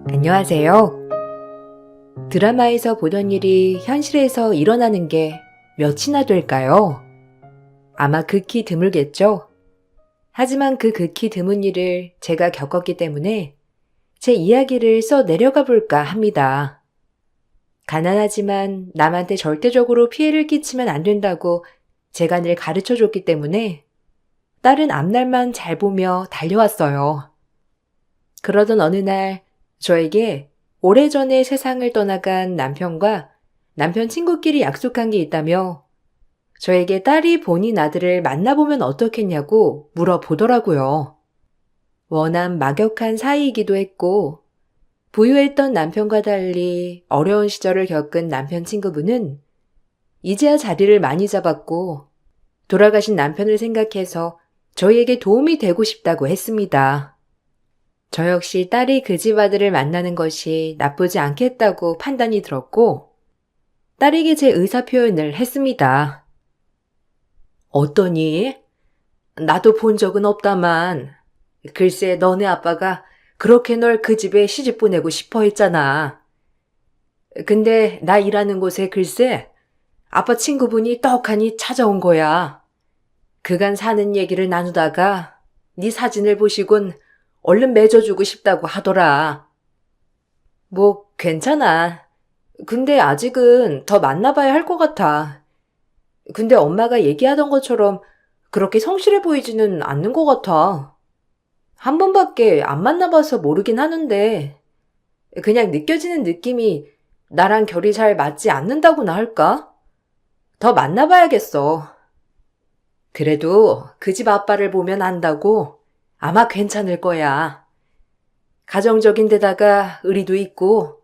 안녕하세요. 드라마에서 보던 일이 현실에서 일어나는 게 몇이나 될까요? 아마 극히 드물겠죠? 하지만 그 극히 드문 일을 제가 겪었기 때문에 제 이야기를 써 내려가 볼까 합니다. 가난하지만 남한테 절대적으로 피해를 끼치면 안 된다고 제가 늘 가르쳐 줬기 때문에 딸은 앞날만 잘 보며 달려왔어요. 그러던 어느 날 저에게 오래전에 세상을 떠나간 남편과 남편 친구끼리 약속한 게 있다며 저에게 딸이 본인 아들을 만나보면 어떻겠냐고 물어보더라고요. 워낙 막역한 사이이기도 했고 부유했던 남편과 달리 어려운 시절을 겪은 남편 친구분은 이제야 자리를 많이 잡았고 돌아가신 남편을 생각해서 저희에게 도움이 되고 싶다고 했습니다. 저 역시 딸이 그 집 아들을 만나는 것이 나쁘지 않겠다고 판단이 들었고 딸에게 제 의사 표현을 했습니다. 어떠니? 나도 본 적은 없다만 글쎄 너네 아빠가 그렇게 널 그 집에 시집 보내고 싶어 했잖아. 근데 나 일하는 곳에 글쎄 아빠 친구분이 떡하니 찾아온 거야. 그간 사는 얘기를 나누다가 네 사진을 보시곤 얼른 맺어주고 싶다고 하더라. 뭐 괜찮아. 근데 아직은 더 만나봐야 할 것 같아. 근데 엄마가 얘기하던 것처럼 그렇게 성실해 보이지는 않는 것 같아. 한 번밖에 안 만나봐서 모르긴 하는데 그냥 느껴지는 느낌이 나랑 결이 잘 맞지 않는다고나 할까? 더 만나봐야겠어. 그래도 그 집 아빠를 보면 안다고 아마 괜찮을 거야. 가정적인 데다가 의리도 있고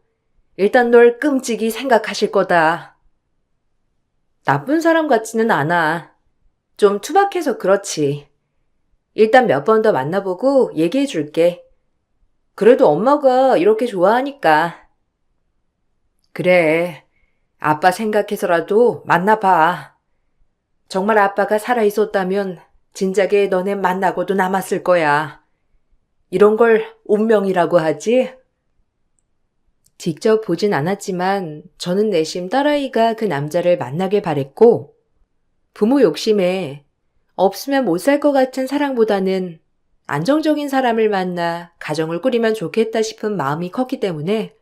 일단 널 끔찍이 생각하실 거다. 나쁜 사람 같지는 않아. 좀 투박해서 그렇지. 일단 몇 번 더 만나보고 얘기해 줄게. 그래도 엄마가 이렇게 좋아하니까. 그래. 아빠 생각해서라도 만나봐. 정말 아빠가 살아있었다면 진작에 너네 만나고도 남았을 거야. 이런 걸 운명이라고 하지? 직접 보진 않았지만 저는 내심 딸아이가 그 남자를 만나길 바랬고 부모 욕심에 없으면 못 살 것 같은 사랑보다는 안정적인 사람을 만나 가정을 꾸리면 좋겠다 싶은 마음이 컸기 때문에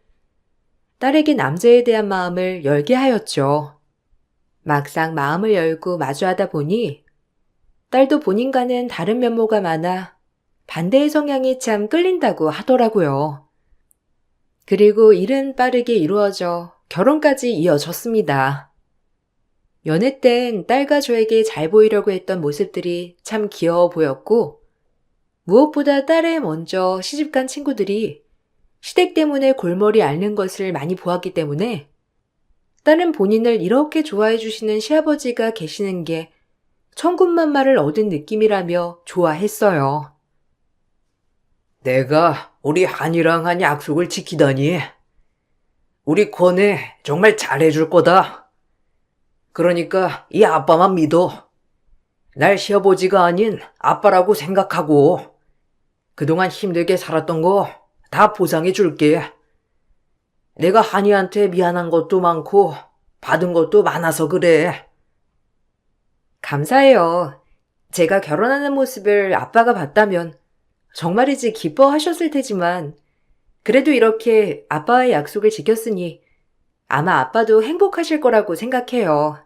딸에게 남자에 대한 마음을 열게 하였죠. 막상 마음을 열고 마주하다 보니 딸도 본인과는 다른 면모가 많아 반대의 성향이 참 끌린다고 하더라고요. 그리고 일은 빠르게 이루어져 결혼까지 이어졌습니다. 연애 땐 딸과 저에게 잘 보이려고 했던 모습들이 참 귀여워 보였고 무엇보다 딸에 먼저 시집간 친구들이 시댁 때문에 골머리 앓는 것을 많이 보았기 때문에 딸은 본인을 이렇게 좋아해 주시는 시아버지가 계시는 게 천군만마를 얻은 느낌이라며 좋아했어요. 내가 우리 한이랑 한 약속을 지키다니. 우리 권혜 정말 잘해줄 거다. 그러니까 이 아빠만 믿어. 날 시아버지가 아닌 아빠라고 생각하고 그동안 힘들게 살았던 거 다 보상해 줄게. 내가 한이한테 미안한 것도 많고 받은 것도 많아서 그래. 감사해요. 제가 결혼하는 모습을 아빠가 봤다면 정말이지 기뻐하셨을 테지만 그래도 이렇게 아빠와의 약속을 지켰으니 아마 아빠도 행복하실 거라고 생각해요.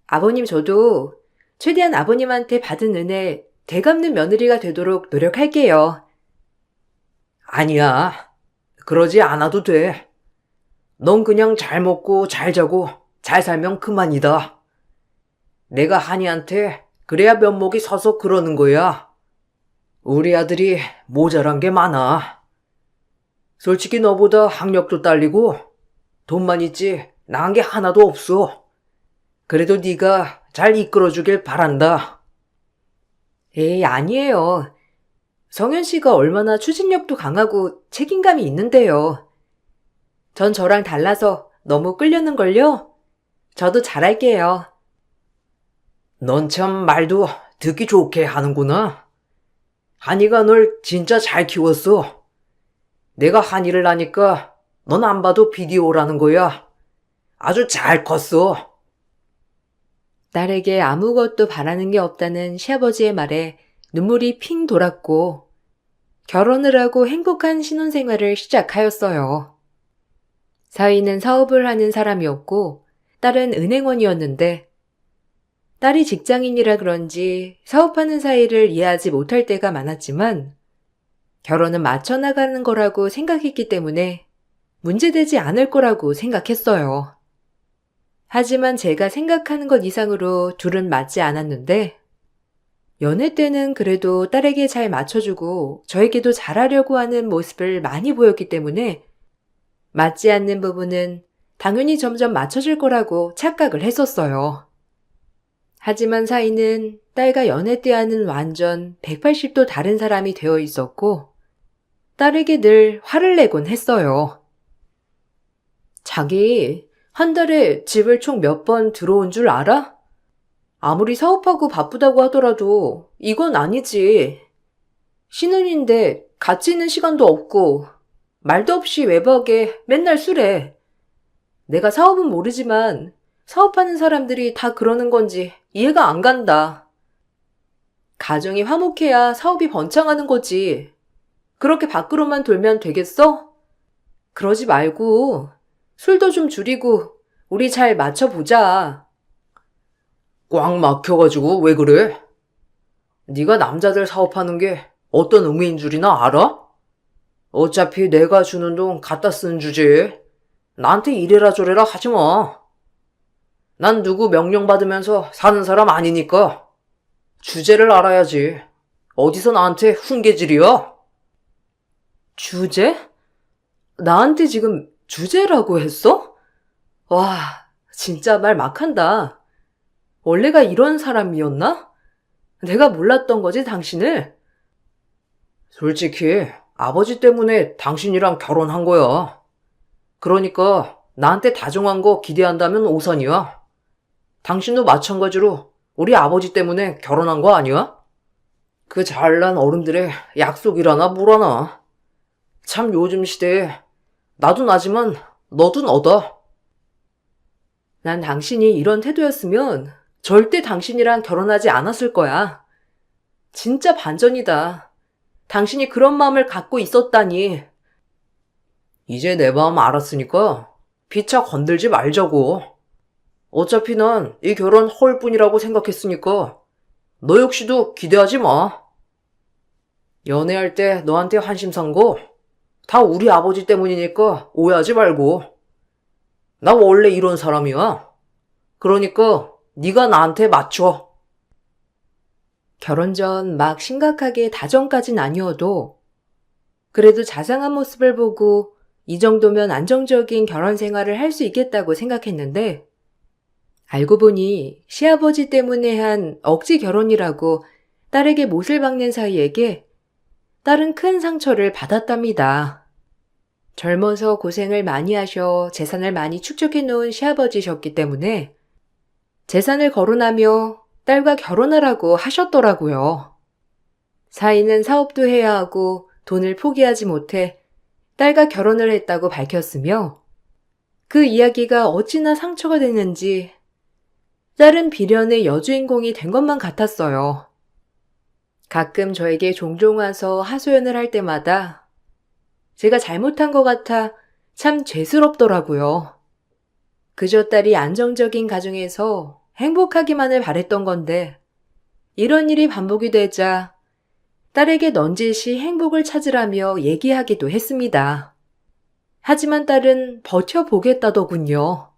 아버님 저도 최대한 아버님한테 받은 은혜 되갚는 며느리가 되도록 노력할게요. 아니야. 그러지 않아도 돼. 넌 그냥 잘 먹고 잘 자고 잘 살면 그만이다. 내가 한이한테 그래야 면목이 서서 그러는 거야. 우리 아들이 모자란 게 많아. 솔직히 너보다 학력도 딸리고 돈만 있지 나은 게 하나도 없어. 그래도 네가 잘 이끌어주길 바란다. 에이, 아니에요. 성현 씨가 얼마나 추진력도 강하고 책임감이 있는데요. 전 저랑 달라서 너무 끌려는걸요? 저도 잘할게요. 넌 참 말도 듣기 좋게 하는구나. 한이가 널 진짜 잘 키웠어. 내가 한일을 하니까 넌 안 봐도 비디오라는 거야. 아주 잘 컸어. 딸에게 아무것도 바라는 게 없다는 시아버지의 말에 눈물이 핑 돌았고 결혼을 하고 행복한 신혼생활을 시작하였어요. 사위는 사업을 하는 사람이었고 딸은 은행원이었는데 딸이 직장인이라 그런지 사업하는 사이를 이해하지 못할 때가 많았지만 결혼은 맞춰나가는 거라고 생각했기 때문에 문제되지 않을 거라고 생각했어요. 하지만 제가 생각하는 것 이상으로 둘은 맞지 않았는데 연애 때는 그래도 딸에게 잘 맞춰주고 저에게도 잘하려고 하는 모습을 많이 보였기 때문에 맞지 않는 부분은 당연히 점점 맞춰줄 거라고 착각을 했었어요. 하지만 사이는 딸과 연애 때와는 완전 180도 다른 사람이 되어 있었고 딸에게 늘 화를 내곤 했어요. 자기 한 달에 집을 총 몇 번 들어온 줄 알아? 아무리 사업하고 바쁘다고 하더라도 이건 아니지. 신혼인데 같이 있는 시간도 없고 말도 없이 외박에 맨날 술해. 내가 사업은 모르지만 사업하는 사람들이 다 그러는 건지 이해가 안 간다. 가정이 화목해야 사업이 번창하는 거지. 그렇게 밖으로만 돌면 되겠어? 그러지 말고 술도 좀 줄이고 우리 잘 맞춰보자. 꽉 막혀가지고 왜 그래? 네가 남자들 사업하는 게 어떤 의미인 줄이나 알아? 어차피 내가 주는 돈 갖다 쓰는 주제에 나한테 이래라 저래라 하지 마. 난 누구 명령 받으면서 사는 사람 아니니까 주제를 알아야지. 어디서 나한테 훈계질이야? 주제? 나한테 지금 주제라고 했어? 와, 진짜 말 막한다. 원래가 이런 사람이었나? 내가 몰랐던 거지, 당신을? 솔직히 아버지 때문에 당신이랑 결혼한 거야. 그러니까 나한테 다정한 거 기대한다면 오산이야. 당신도 마찬가지로 우리 아버지 때문에 결혼한 거 아니야? 그 잘난 어른들의 약속이라나 뭐라나. 참 요즘 시대에 나도 나지만 너도 너다. 난 당신이 이런 태도였으면 절대 당신이랑 결혼하지 않았을 거야. 진짜 반전이다. 당신이 그런 마음을 갖고 있었다니. 이제 내 마음 알았으니까 피차 건들지 말자고. 어차피 난 이 결혼 허울뿐이라고 생각했으니까 너 역시도 기대하지 마. 연애할 때 너한테 환심 산 거 다 우리 아버지 때문이니까 오해하지 말고. 나 원래 이런 사람이야. 그러니까 네가 나한테 맞춰. 결혼 전 막 심각하게 다정까진 아니어도 그래도 자상한 모습을 보고 이 정도면 안정적인 결혼 생활을 할 수 있겠다고 생각했는데 알고 보니 시아버지 때문에 한 억지 결혼이라고 딸에게 못을 박는 사이에게 딸은 큰 상처를 받았답니다. 젊어서 고생을 많이 하셔 재산을 많이 축적해 놓은 시아버지셨기 때문에 재산을 거론하며 딸과 결혼하라고 하셨더라고요. 사위는 사업도 해야 하고 돈을 포기하지 못해 딸과 결혼을 했다고 밝혔으며 그 이야기가 어찌나 상처가 됐는지 딸은 비련의 여주인공이 된 것만 같았어요. 가끔 저에게 종종 와서 하소연을 할 때마다 제가 잘못한 것 같아 참 죄스럽더라고요. 그저 딸이 안정적인 가정에서 행복하기만을 바랬던 건데 이런 일이 반복이 되자 딸에게 넌지시 행복을 찾으라며 얘기하기도 했습니다. 하지만 딸은 버텨보겠다더군요.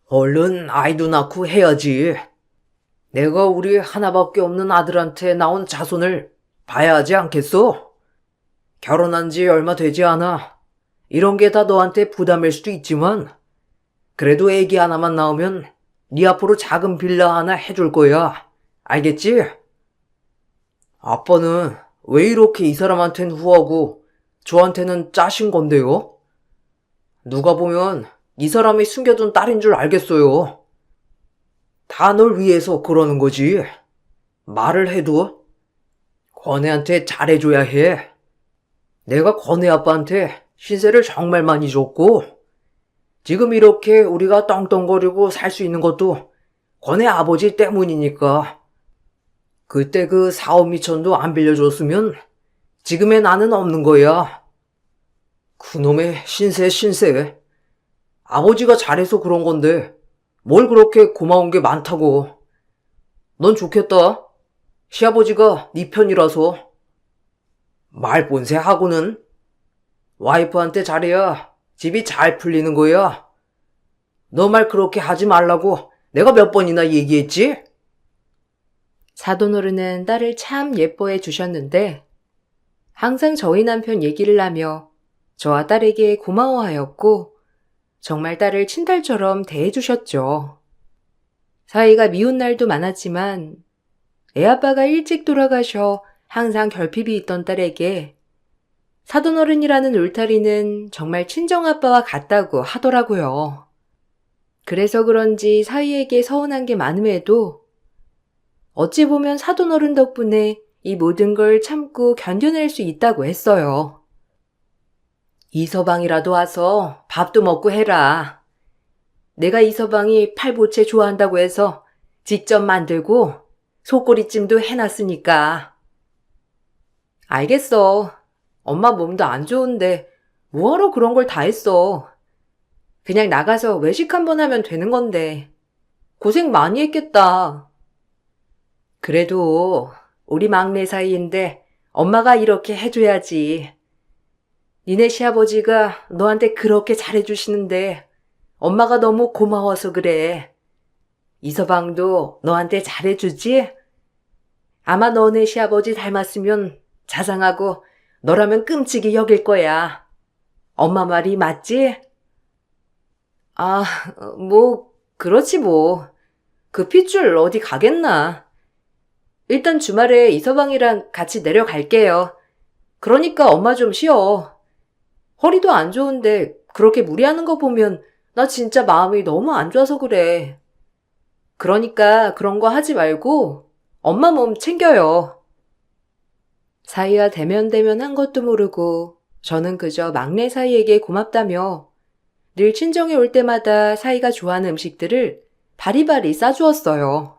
얼른 아이도 낳고 해야지. 내가 우리 하나밖에 없는 아들한테 나온 자손을 봐야 하지 않겠어? 결혼한 지 얼마 되지 않아. 이런 게 다 너한테 부담일 수도 있지만 그래도 애기 하나만 낳으면 네 앞으로 작은 빌라 하나 해줄 거야. 알겠지? 아빠는 왜 이렇게 이 사람한텐 후하고 저한테는 짜신 건데요? 누가 보면 이 사람이 숨겨둔 딸인 줄 알겠어요. 다 널 위해서 그러는 거지. 말을 해도 권혜한테 잘해줘야 해. 내가 권혜 아빠한테 신세를 정말 많이 줬고, 지금 이렇게 우리가 떵떵거리고 살 수 있는 것도 권혜 아버지 때문이니까. 그때 그 사업 미천도 안 빌려줬으면 지금의 나는 없는 거야. 그놈의 신세. 아버지가 잘해서 그런 건데 뭘 그렇게 고마운 게 많다고. 넌 좋겠다. 시아버지가 네 편이라서. 말본세하고는 와이프한테 잘해야 집이 잘 풀리는 거야. 너 말 그렇게 하지 말라고 내가 몇 번이나 얘기했지? 사돈어른은 딸을 참 예뻐해 주셨는데 항상 저희 남편 얘기를 하며 저와 딸에게 고마워하였고 정말 딸을 친딸처럼 대해주셨죠. 사이가 미운 날도 많았지만 애아빠가 일찍 돌아가셔 항상 결핍이 있던 딸에게 사돈어른이라는 울타리는 정말 친정아빠와 같다고 하더라고요. 그래서 그런지 사위에게 서운한 게 많음에도 어찌 보면 사돈어른 덕분에 이 모든 걸 참고 견뎌낼 수 있다고 했어요. 이서방이라도 와서 밥도 먹고 해라. 내가 이서방이 팔보채 좋아한다고 해서 직접 만들고 속꼬리찜도 해놨으니까. 알겠어. 엄마 몸도 안 좋은데 뭐하러 그런 걸 다 했어. 그냥 나가서 외식 한번 하면 되는 건데. 고생 많이 했겠다. 그래도 우리 막내 사이인데 엄마가 이렇게 해줘야지. 니네 시아버지가 너한테 그렇게 잘해주시는데 엄마가 너무 고마워서 그래. 이서방도 너한테 잘해주지? 아마 너네 시아버지 닮았으면 자상하고 너라면 끔찍이 여길 거야. 엄마 말이 맞지? 아, 그렇지 뭐. 그 핏줄 어디 가겠나. 일단 주말에 이서방이랑 같이 내려갈게요. 그러니까 엄마 좀 쉬어. 허리도 안 좋은데 그렇게 무리하는 거 보면 나 진짜 마음이 너무 안 좋아서 그래. 그러니까 그런 거 하지 말고 엄마 몸 챙겨요. 사이와 대면대면 한 것도 모르고 저는 그저 막내 사이에게 고맙다며 늘 친정에 올 때마다 사이가 좋아하는 음식들을 바리바리 싸주었어요.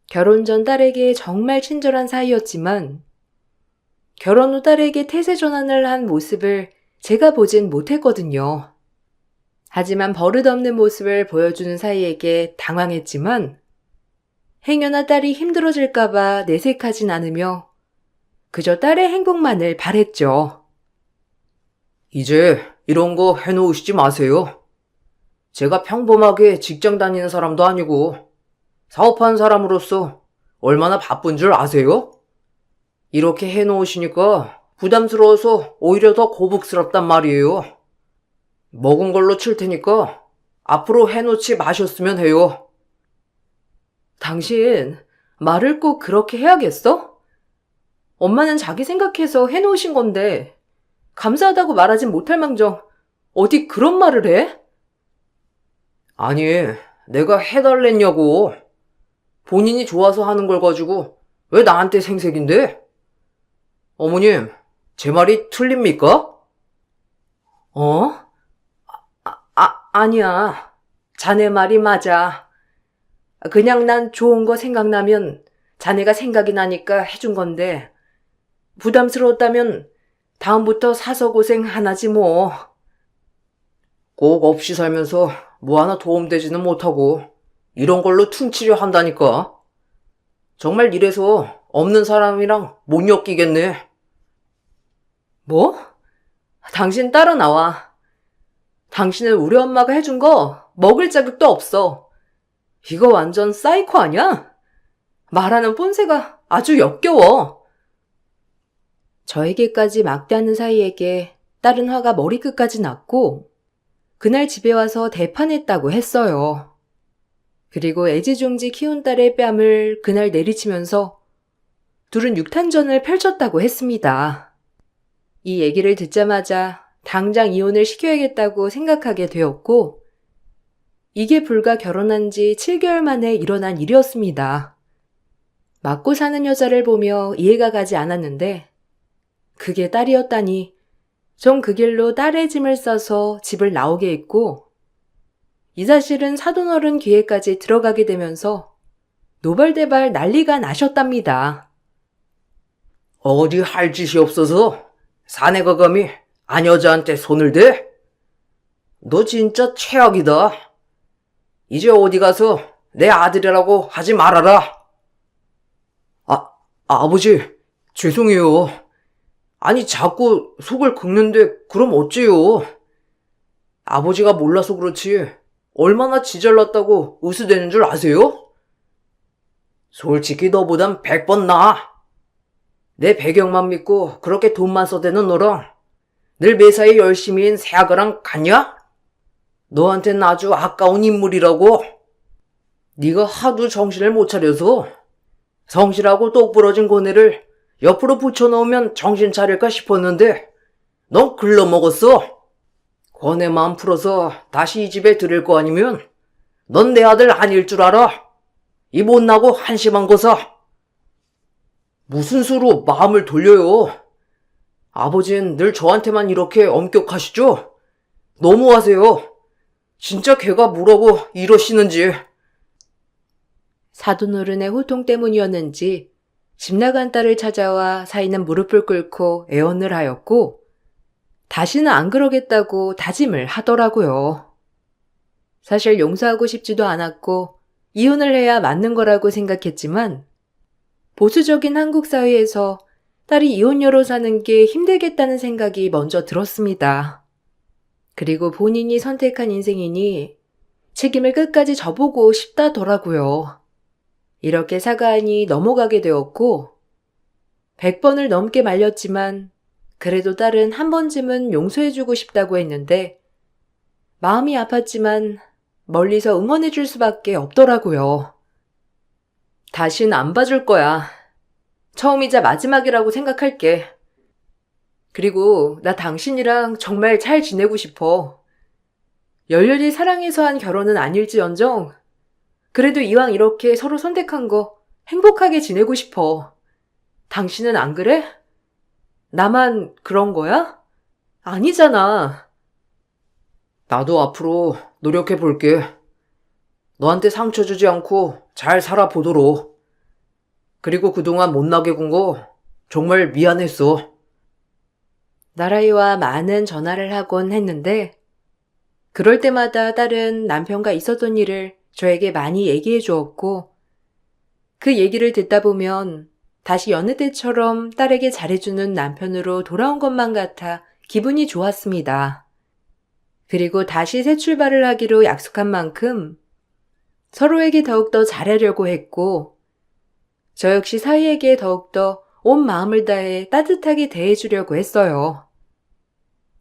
결혼 전 딸에게 정말 친절한 사이였지만 결혼 후 딸에게 태세 전환을 한 모습을 제가 보진 못했거든요. 하지만 버릇없는 모습을 보여주는 사이에게 당황했지만 행여나 딸이 힘들어질까봐 내색하진 않으며 그저 딸의 행복만을 바랬죠. 이제 이런 거 해놓으시지 마세요. 제가 평범하게 직장 다니는 사람도 아니고 사업하는 사람으로서 얼마나 바쁜 줄 아세요? 이렇게 해놓으시니까 부담스러워서 오히려 더 고북스럽단 말이에요. 먹은 걸로 칠 테니까 앞으로 해놓지 마셨으면 해요. 당신 말을 꼭 그렇게 해야겠어? 엄마는 자기 생각해서 해놓으신 건데 감사하다고 말하진 못할 망정 어디 그런 말을 해? 아니, 내가 해달랬냐고. 본인이 좋아서 하는 걸 가지고 왜 나한테 생색인데? 어머님, 제 말이 틀립니까? 아니야. 자네 말이 맞아. 그냥 난 좋은 거 생각나면 자네가 생각이 나니까 해준 건데 부담스러웠다면 다음부터 사서 고생 안 하지 뭐. 꼭 없이 살면서 뭐 하나 도움되지는 못하고 이런 걸로 퉁치려 한다니까. 정말 이래서 없는 사람이랑 못 엮이겠네. 뭐? 당신 따라 나와. 당신은 우리 엄마가 해준 거 먹을 자격도 없어. 이거 완전 사이코 아니야? 말하는 본새가 아주 역겨워. 저에게까지 막대하는 사이에게 딸은 화가 머리끝까지 났고 그날 집에 와서 대판했다고 했어요. 그리고 애지중지 키운 딸의 뺨을 그날 내리치면서 둘은 육탄전을 펼쳤다고 했습니다. 이 얘기를 듣자마자 당장 이혼을 시켜야겠다고 생각하게 되었고 이게 불과 결혼한 지 7개월 만에 일어난 일이었습니다. 맞고 사는 여자를 보며 이해가 가지 않았는데 그게 딸이었다니 전 그 길로 딸의 짐을 싸서 집을 나오게 했고, 이 사실은 사돈어른 귀에까지 들어가게 되면서 노발대발 난리가 나셨답니다. 어디 할 짓이 없어서 사내가 감히 안 여자한테 손을 대? 너 진짜 최악이다. 이제 어디 가서 내 아들이라고 하지 말아라. 아버지, 죄송해요. 아니, 자꾸 속을 긁는데 그럼 어째요? 아버지가 몰라서 그렇지 얼마나 지잘났다고 으스대는 줄 아세요? 솔직히 너보단 100번 나아. 내 배경만 믿고 그렇게 돈만 써대는 너랑 늘 매사에 열심히인 새아가랑 같냐? 너한텐 아주 아까운 인물이라고. 네가 하도 정신을 못 차려서 성실하고 똑부러진 고뇌를 옆으로 붙여놓으면 정신 차릴까 싶었는데 넌 글러먹었어. 권해 마음 풀어서 다시 이 집에 들일 거 아니면 넌 내 아들 아닐 줄 알아. 이 못나고 한심한 거사. 무슨 수로 마음을 돌려요. 아버지는 늘 저한테만 이렇게 엄격하시죠? 너무하세요. 진짜 걔가 뭐라고 이러시는지. 사돈어른의 호통 때문이었는지 집 나간 딸을 찾아와 사이는 무릎을 꿇고 애원을 하였고, 다시는 안 그러겠다고 다짐을 하더라고요. 사실 용서하고 싶지도 않았고 이혼을 해야 맞는 거라고 생각했지만, 보수적인 한국 사회에서 딸이 이혼녀로 사는 게 힘들겠다는 생각이 먼저 들었습니다. 그리고 본인이 선택한 인생이니 책임을 끝까지 져보고 싶다더라고요. 이렇게 사과하니 넘어가게 되었고, 100번을 넘게 말렸지만 그래도 딸은 한 번쯤은 용서해주고 싶다고 했는데 마음이 아팠지만 멀리서 응원해줄 수밖에 없더라고요. 다신 안 봐줄 거야. 처음이자 마지막이라고 생각할게. 그리고 나 당신이랑 정말 잘 지내고 싶어. 열렬히 사랑해서 한 결혼은 아닐지언정 그래도 이왕 이렇게 서로 선택한 거 행복하게 지내고 싶어. 당신은 안 그래? 나만 그런 거야? 아니잖아. 나도 앞으로 노력해 볼게. 너한테 상처 주지 않고 잘 살아보도록. 그리고 그동안 못나게 군 거 정말 미안했어. 나라이와 많은 전화를 하곤 했는데, 그럴 때마다 딸은 남편과 있었던 일을 저에게 많이 얘기해 주었고, 그 얘기를 듣다 보면 다시 여느 때처럼 딸에게 잘해주는 남편으로 돌아온 것만 같아 기분이 좋았습니다. 그리고 다시 새 출발을 하기로 약속한 만큼 서로에게 더욱더 잘하려고 했고, 저 역시 사위에게 더욱더 온 마음을 다해 따뜻하게 대해주려고 했어요.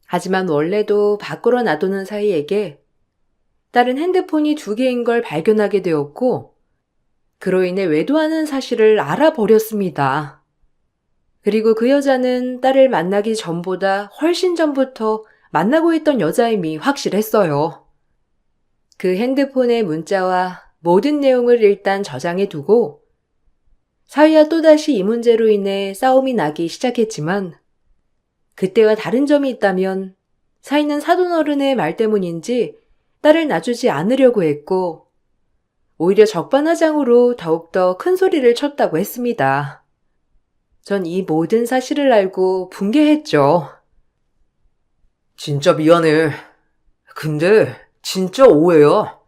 하지만 원래도 밖으로 놔두는 사위에게 딸은 핸드폰이 2개인 걸 발견하게 되었고, 그로 인해 외도하는 사실을 알아버렸습니다. 그리고 그 여자는 딸을 만나기 전보다 훨씬 전부터 만나고 있던 여자임이 확실했어요. 그 핸드폰의 문자와 모든 내용을 일단 저장해 두고 사위와 또다시 이 문제로 인해 싸움이 나기 시작했지만, 그때와 다른 점이 있다면 사위는 사돈어른의 말 때문인지 딸을 놔주지 않으려고 했고, 오히려 적반하장으로 더욱더 큰 소리를 쳤다고 했습니다. 전 이 모든 사실을 알고 분개했죠. 진짜 미안해. 근데 진짜 오해야.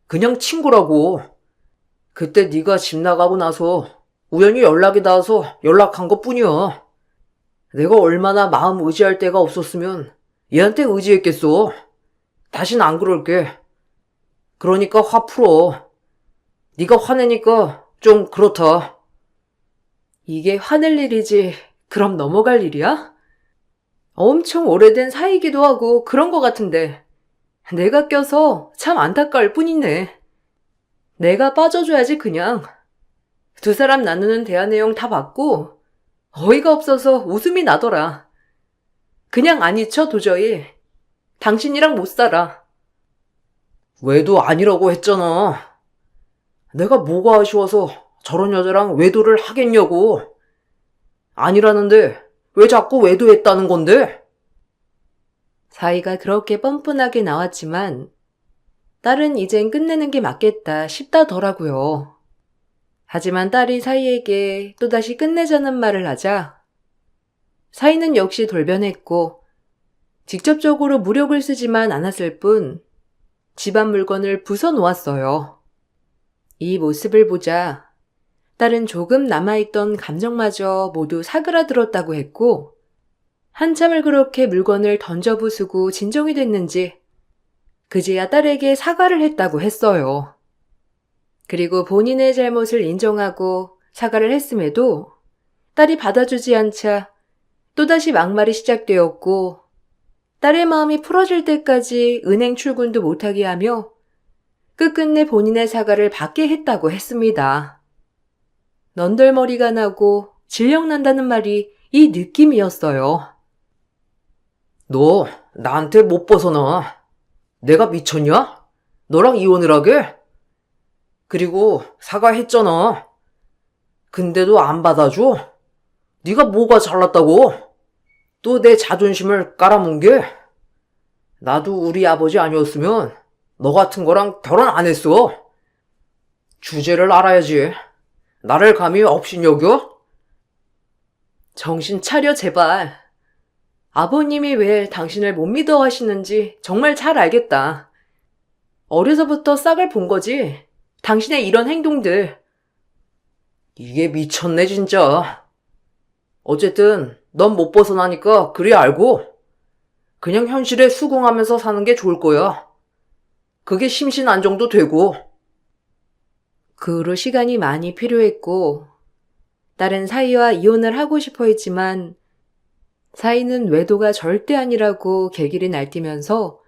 그냥 친구라고. 그때 네가 집 나가고 나서 우연히 연락이 닿아서 연락한 것뿐이야. 내가 얼마나 마음 의지할 데가 없었으면 얘한테 의지했겠어. 다신 안 그럴게. 그러니까 화 풀어. 네가 화내니까 좀 그렇다. 이게 화낼 일이지 그럼 넘어갈 일이야? 엄청 오래된 사이기도 하고 그런 것 같은데 내가 껴서 참 안타까울 뿐이네. 내가 빠져줘야지 그냥. 두 사람 나누는 대화 내용 다 봤고 어이가 없어서 웃음이 나더라. 그냥 안 잊혀 도저히. 당신이랑 못 살아. 외도 아니라고 했잖아. 내가 뭐가 아쉬워서 저런 여자랑 외도를 하겠냐고. 아니라는데 왜 자꾸 외도했다는 건데? 사이가 그렇게 뻔뻔하게 나왔지만 딸은 이젠 끝내는 게 맞겠다 싶다더라고요. 하지만 딸이 사이에게 또다시 끝내자는 말을 하자 사이는 역시 돌변했고 직접적으로 무력을 쓰지만 않았을 뿐 집안 물건을 부숴 놓았어요. 이 모습을 보자 딸은 조금 남아있던 감정마저 모두 사그라들었다고 했고 한참을 그렇게 물건을 던져 부수고 진정이 됐는지 그제야 딸에게 사과를 했다고 했어요. 그리고 본인의 잘못을 인정하고 사과를 했음에도 딸이 받아주지 않자 또다시 막말이 시작되었고 딸의 마음이 풀어질 때까지 은행 출근도 못하게 하며 끝끝내 본인의 사과를 받게 했다고 했습니다. 넌덜머리가 나고 질력난다는 말이 이 느낌이었어요. 너 나한테 못 벗어나. 내가 미쳤냐? 너랑 이혼을 하게? 그리고 사과했잖아. 근데도 안 받아줘? 네가 뭐가 잘났다고? 또 내 자존심을 깔아뭉개? 나도 우리 아버지 아니었으면 너 같은 거랑 결혼 안 했어. 주제를 알아야지. 나를 감히 업신여겨? 정신 차려 제발. 아버님이 왜 당신을 못 믿어 하시는지 정말 잘 알겠다. 어려서부터 싹을 본 거지. 당신의 이런 행동들. 이게 미쳤네 진짜. 어쨌든 넌 못 벗어나니까 그리 알고 그냥 현실에 수긍하면서 사는 게 좋을 거야. 그게 심신 안정도 되고. 그 후로 시간이 많이 필요했고 딸은 사이와 이혼을 하고 싶어 했지만 사이는 외도가 절대 아니라고 개길이 날뛰면서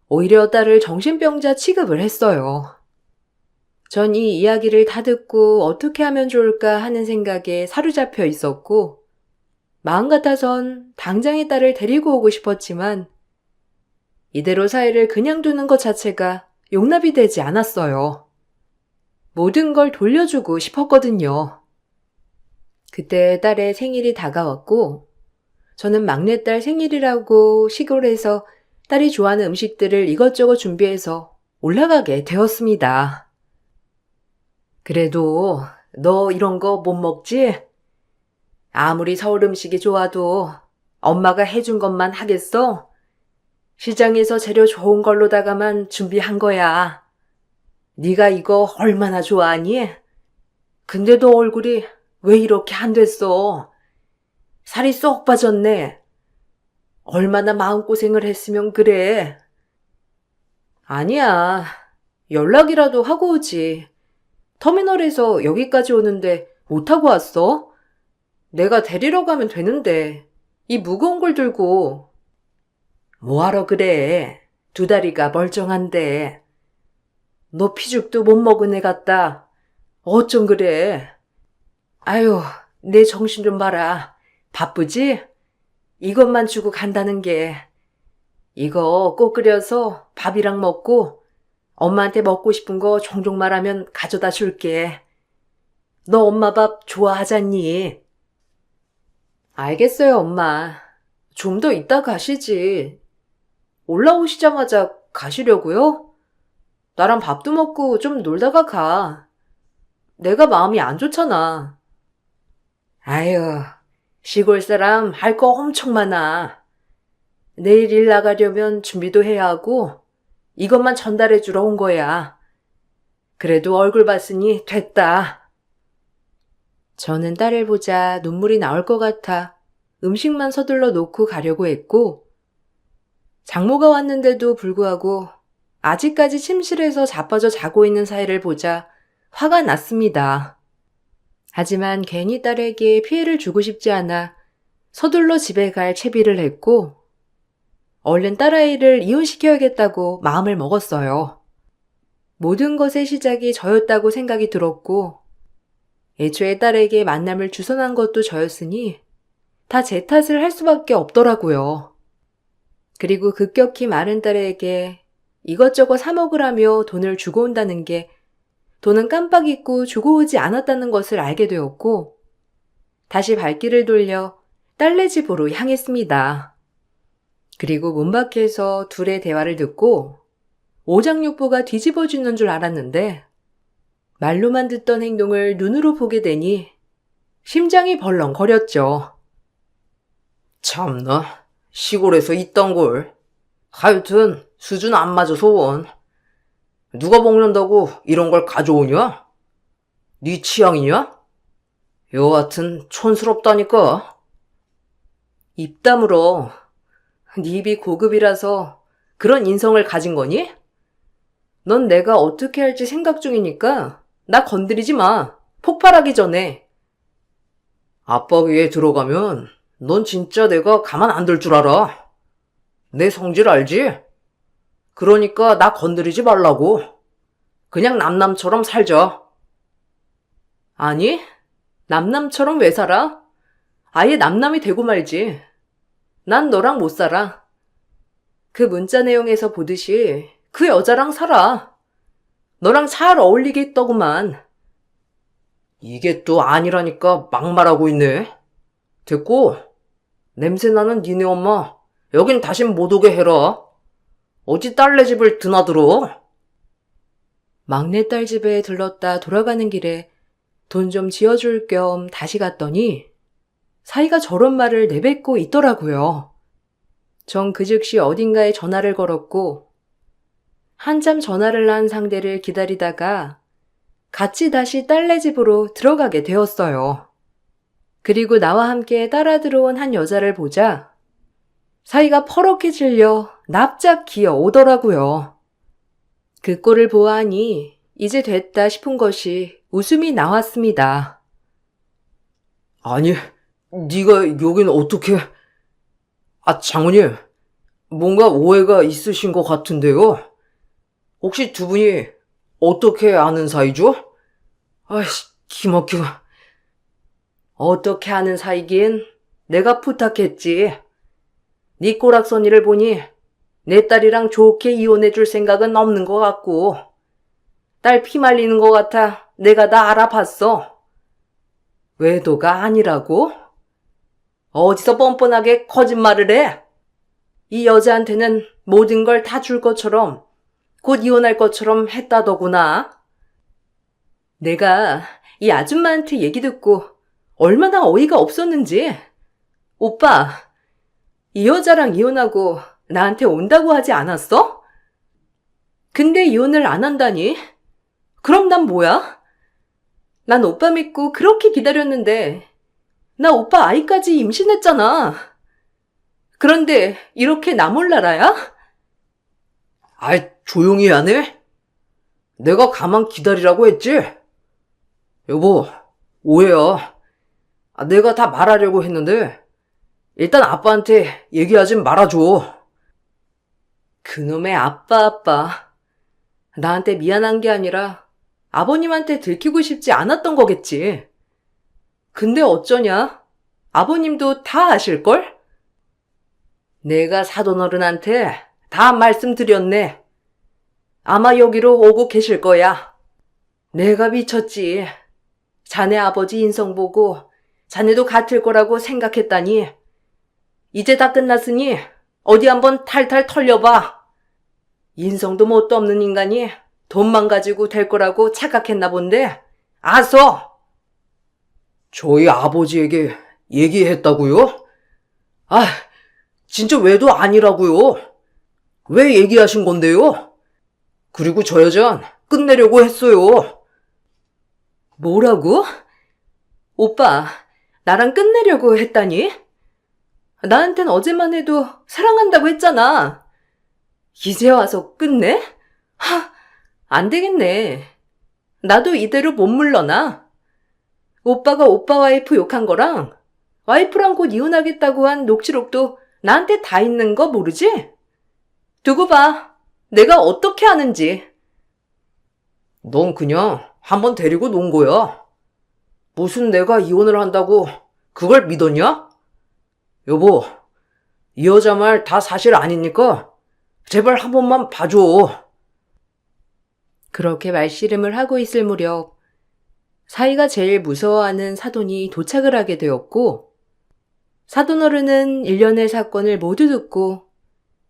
오히려 딸을 정신병자 취급을 했어요. 전 이 이야기를 다 듣고 어떻게 하면 좋을까 하는 생각에 사로잡혀 있었고 마음 같아선 당장의 딸을 데리고 오고 싶었지만 이대로 사이를 그냥 두는 것 자체가 용납이 되지 않았어요. 모든 걸 돌려주고 싶었거든요. 그때 딸의 생일이 다가왔고 저는 막내딸 생일이라고 시골에서 딸이 좋아하는 음식들을 이것저것 준비해서 올라가게 되었습니다. 그래도 너 이런 거 못 먹지? 아무리 서울 음식이 좋아도 엄마가 해준 것만 하겠어? 시장에서 재료 좋은 걸로다가만 준비한 거야. 네가 이거 얼마나 좋아하니? 근데도 얼굴이 왜 이렇게 안 됐어? 살이 쏙 빠졌네. 얼마나 마음고생을 했으면 그래. 아니야. 연락이라도 하고 오지. 터미널에서 여기까지 오는데 못 타고 왔어? 내가 데리러 가면 되는데 이 무거운 걸 들고. 뭐하러 그래. 두 다리가 멀쩡한데. 너 피죽도 못 먹은 애 같다. 어쩜 그래. 아유, 내 정신 좀 봐라. 바쁘지? 이것만 주고 간다는 게. 이거 꼭 끓여서 밥이랑 먹고 엄마한테 먹고 싶은 거 종종 말하면 가져다 줄게. 너 엄마 밥 좋아하잖니? 알겠어요, 엄마. 좀 더 이따 가시지. 올라오시자마자 가시려고요? 나랑 밥도 먹고 좀 놀다가 가. 내가 마음이 안 좋잖아. 아유, 시골 사람 할 거 엄청 많아. 내일 일 나가려면 준비도 해야 하고 이것만 전달해 주러 온 거야. 그래도 얼굴 봤으니 됐다. 저는 딸을 보자 눈물이 나올 것 같아 음식만 서둘러 놓고 가려고 했고 장모가 왔는데도 불구하고 아직까지 침실에서 자빠져 자고 있는 사이를 보자 화가 났습니다. 하지만 괜히 딸에게 피해를 주고 싶지 않아 서둘러 집에 갈 채비를 했고 얼른 딸아이를 이혼시켜야겠다고 마음을 먹었어요. 모든 것의 시작이 저였다고 생각이 들었고 애초에 딸에게 만남을 주선한 것도 저였으니 다 제 탓을 할 수밖에 없더라고요. 그리고 급격히 마른 딸에게 이것저것 사 먹으라며 돈을 주고 온다는 게 돈은 깜빡 잊고 주고 오지 않았다는 것을 알게 되었고 다시 발길을 돌려 딸네 집으로 향했습니다. 그리고 문 밖에서 둘의 대화를 듣고 오장육부가 뒤집어지는 줄 알았는데 말로만 듣던 행동을 눈으로 보게 되니 심장이 벌렁거렸죠. 참나, 시골에서 있던 걸. 하여튼 수준 안 맞아서 원. 누가 먹는다고 이런 걸 가져오냐? 네 취향이냐? 여하튼 촌스럽다니까. 입 다물어. 네 입이 고급이라서 그런 인성을 가진 거니? 넌 내가 어떻게 할지 생각 중이니까 나 건드리지 마. 폭발하기 전에. 아빠 귀에 들어가면 넌 진짜 내가 가만 안 둘 줄 알아. 내 성질 알지? 그러니까 나 건드리지 말라고. 그냥 남남처럼 살자. 아니, 남남처럼 왜 살아? 아예 남남이 되고 말지. 난 너랑 못 살아. 그 문자 내용에서 보듯이 그 여자랑 살아. 너랑 잘 어울리겠더구만. 이게 또 아니라니까 막말하고 있네. 됐고, 냄새나는 니네 엄마, 여긴 다신 못 오게 해라. 어디 딸네 집을 드나들어? 막내딸 집에 들렀다 돌아가는 길에 돈 좀 지어줄 겸 다시 갔더니 사이가 저런 말을 내뱉고 있더라고요. 전 그 즉시 어딘가에 전화를 걸었고 한참 전화를 한 상대를 기다리다가 같이 다시 딸네 집으로 들어가게 되었어요. 그리고 나와 함께 따라 들어온 한 여자를 보자 사이가 퍼렇게 질려 납작 기어 오더라고요. 그 꼴을 보아하니 이제 됐다 싶은 것이 웃음이 나왔습니다. 아니, 네가 여긴 어떻게... 장모님, 뭔가 오해가 있으신 것 같은데요. 혹시 두 분이 어떻게 아는 사이죠? 아이씨, 기막혀. 어떻게 하는 사이긴 내가 부탁했지. 네 꼬락서니를 보니 내 딸이랑 좋게 이혼해줄 생각은 없는 것 같고 딸 피 말리는 것 같아 내가 다 알아봤어. 외도가 아니라고? 어디서 뻔뻔하게 거짓말을 해? 이 여자한테는 모든 걸 다 줄 것처럼 곧 이혼할 것처럼 했다더구나. 내가 이 아줌마한테 얘기 듣고 얼마나 어이가 없었는지. 오빠, 이 여자랑 이혼하고 나한테 온다고 하지 않았어? 근데 이혼을 안 한다니? 그럼 난 뭐야? 난 오빠 믿고 그렇게 기다렸는데 나 오빠 아이까지 임신했잖아. 그런데 이렇게 나 몰라라야? 아이, 조용히 하네? 내가 가만 기다리라고 했지? 여보, 오해야. 내가 다 말하려고 했는데 일단 아빠한테 얘기하진 말아줘. 그놈의 아빠. 나한테 미안한 게 아니라 아버님한테 들키고 싶지 않았던 거겠지. 근데 어쩌냐? 아버님도 다 아실걸? 내가 사돈어른한테 다 말씀드렸네. 아마 여기로 오고 계실 거야. 내가 미쳤지. 자네 아버지 인성 보고 자네도 같을 거라고 생각했다니. 이제 다 끝났으니 어디 한번 탈탈 털려봐. 인성도 뭣도 없는 인간이 돈만 가지고 될 거라고 착각했나 본데. 아서! 저희 아버지에게 얘기했다고요? 아, 진짜 왜도 아니라고요. 왜 얘기하신 건데요? 그리고 저 여잔 끝내려고 했어요. 뭐라고? 오빠, 나랑 끝내려고 했다니? 나한텐 어제만 해도 사랑한다고 했잖아. 이제 와서 끝내? 안 되겠네. 나도 이대로 못 물러나. 오빠가 오빠 와이프 욕한 거랑 와이프랑 곧 이혼하겠다고 한 녹취록도 나한테 다 있는 거 모르지? 두고 봐. 내가 어떻게 하는지. 넌 그냥 한번 데리고 논 거야. 무슨 내가 이혼을 한다고 그걸 믿었냐? 여보, 이 여자 말 다 사실 아니니까 제발 한 번만 봐줘. 그렇게 말씨름을 하고 있을 무렵 사이가 제일 무서워하는 사돈이 도착을 하게 되었고 사돈어른은 일련의 사건을 모두 듣고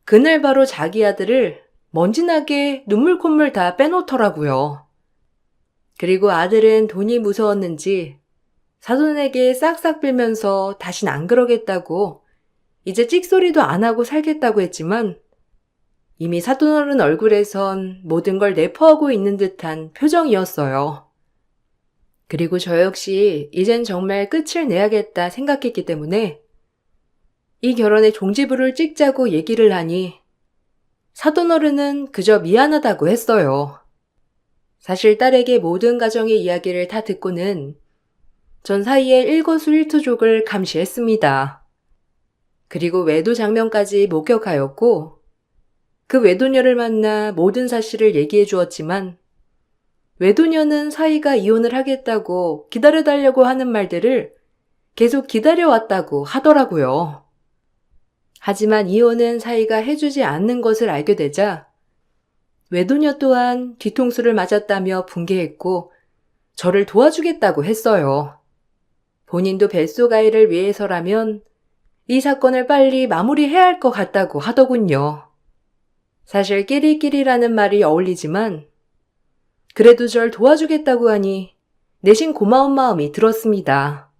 그날 바로 자기 아들을 먼지나게 눈물 콧물 다 빼놓더라고요. 그리고 아들은 돈이 무서웠는지 사돈에게 싹싹 빌면서 다신 안 그러겠다고 이제 찍소리도 안 하고 살겠다고 했지만 이미 사돈어른 얼굴에선 모든 걸 내포하고 있는 듯한 표정이었어요. 그리고 저 역시 이젠 정말 끝을 내야겠다 생각했기 때문에 이 결혼에 종지부를 찍자고 얘기를 하니 사돈어른은 그저 미안하다고 했어요. 사실 딸에게 모든 가정의 이야기를 다 듣고는 전 사이에 일거수일투족을 감시했습니다. 그리고 외도 장면까지 목격하였고 그 외도녀를 만나 모든 사실을 얘기해 주었지만 외도녀는 사이가 이혼을 하겠다고 기다려달라고 하는 말들을 계속 기다려왔다고 하더라고요. 하지만 이혼은 사이가 해주지 않는 것을 알게 되자 외도녀 또한 뒤통수를 맞았다며 분개했고 저를 도와주겠다고 했어요. 본인도 뱃속 아이를 위해서라면 이 사건을 빨리 마무리해야 할 것 같다고 하더군요. 사실 끼리끼리라는 말이 어울리지만 그래도 절 도와주겠다고 하니 내심 고마운 마음이 들었습니다.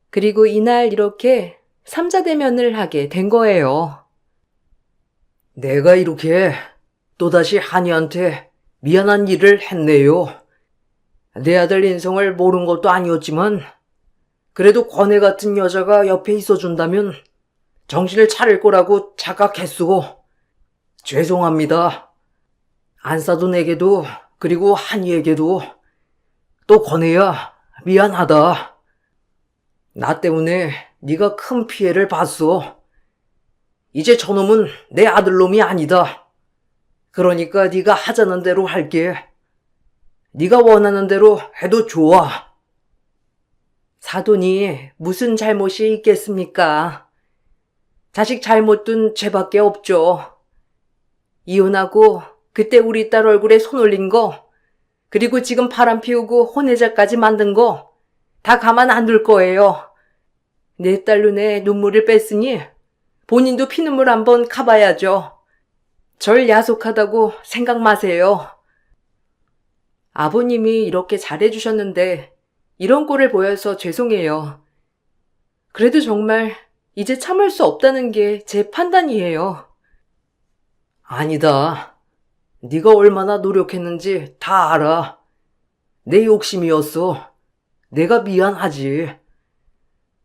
그리고 이날 이렇게 삼자대면을 하게 된 거예요. 내가 이렇게 또다시 한이한테 미안한 일을 했네요. 내 아들 인성을 모른 것도 아니었지만 그래도 권혜 같은 여자가 옆에 있어준다면 정신을 차릴 거라고 착각했소. 죄송합니다. 안사돈에게도 그리고 한이에게도 또 권혜야 미안하다. 나 때문에 네가 큰 피해를 봤소. 이제 저놈은 내 아들놈이 아니다. 그러니까 네가 하자는 대로 할게. 네가 원하는 대로 해도 좋아. 사돈이 무슨 잘못이 있겠습니까? 자식 잘못 둔 죄밖에 없죠. 이혼하고 그때 우리 딸 얼굴에 손 올린 거, 그리고 지금 바람 피우고 혼외자까지 만든 거 다 가만 안 둘 거예요. 내 딸 눈에 눈물을 뺐으니 본인도 피눈물 한번 가봐야죠. 절 야속하다고 생각 마세요. 아버님이 이렇게 잘해주셨는데 이런 꼴을 보여서 죄송해요. 그래도 정말 이제 참을 수 없다는 게 제 판단이에요. 아니다. 네가 얼마나 노력했는지 다 알아. 내 욕심이었어. 내가 미안하지.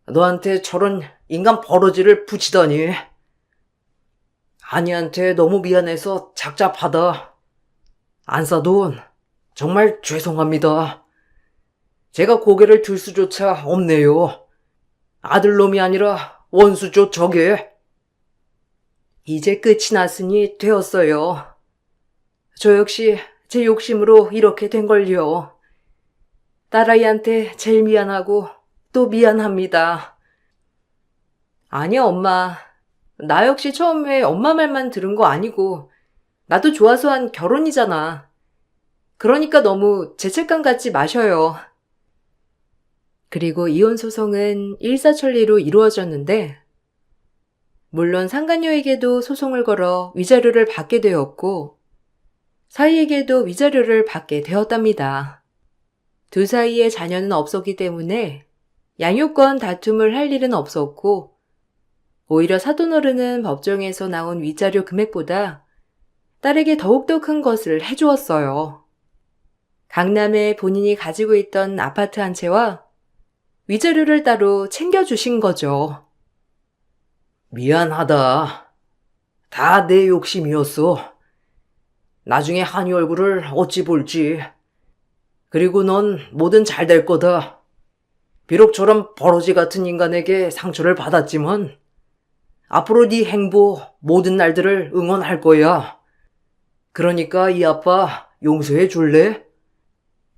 너한테 저런 인간 버러지를 붙이다니. 아니한테 너무 미안해서 착잡하다. 안사돈, 정말 죄송합니다. 제가 고개를 들 수조차 없네요. 아들놈이 아니라 원수죠, 저게. 이제 끝이 났으니 되었어요. 저 역시 제 욕심으로 이렇게 된 걸요. 딸아이한테 제일 미안하고 또 미안합니다. 아니야, 엄마. 나 역시 처음에 엄마 말만 들은 거 아니고 나도 좋아서 한 결혼이잖아. 그러니까 너무 죄책감 갖지 마셔요. 그리고 이혼 소송은 일사천리로 이루어졌는데 물론 상간녀에게도 소송을 걸어 위자료를 받게 되었고 사이에게도 위자료를 받게 되었답니다. 두 사이에 자녀는 없었기 때문에 양육권 다툼을 할 일은 없었고 오히려 사돈어른은 법정에서 나온 위자료 금액보다 딸에게 더욱더 큰 것을 해주었어요. 강남에 본인이 가지고 있던 아파트 한 채와 위자료를 따로 챙겨주신 거죠. 미안하다. 다 내 욕심이었어. 나중에 한이 얼굴을 어찌 볼지. 그리고 넌 뭐든 잘 될 거다. 비록 저런 버러지 같은 인간에게 상처를 받았지만 앞으로 네 행보 모든 날들을 응원할 거야. 그러니까 이 아빠 용서해 줄래?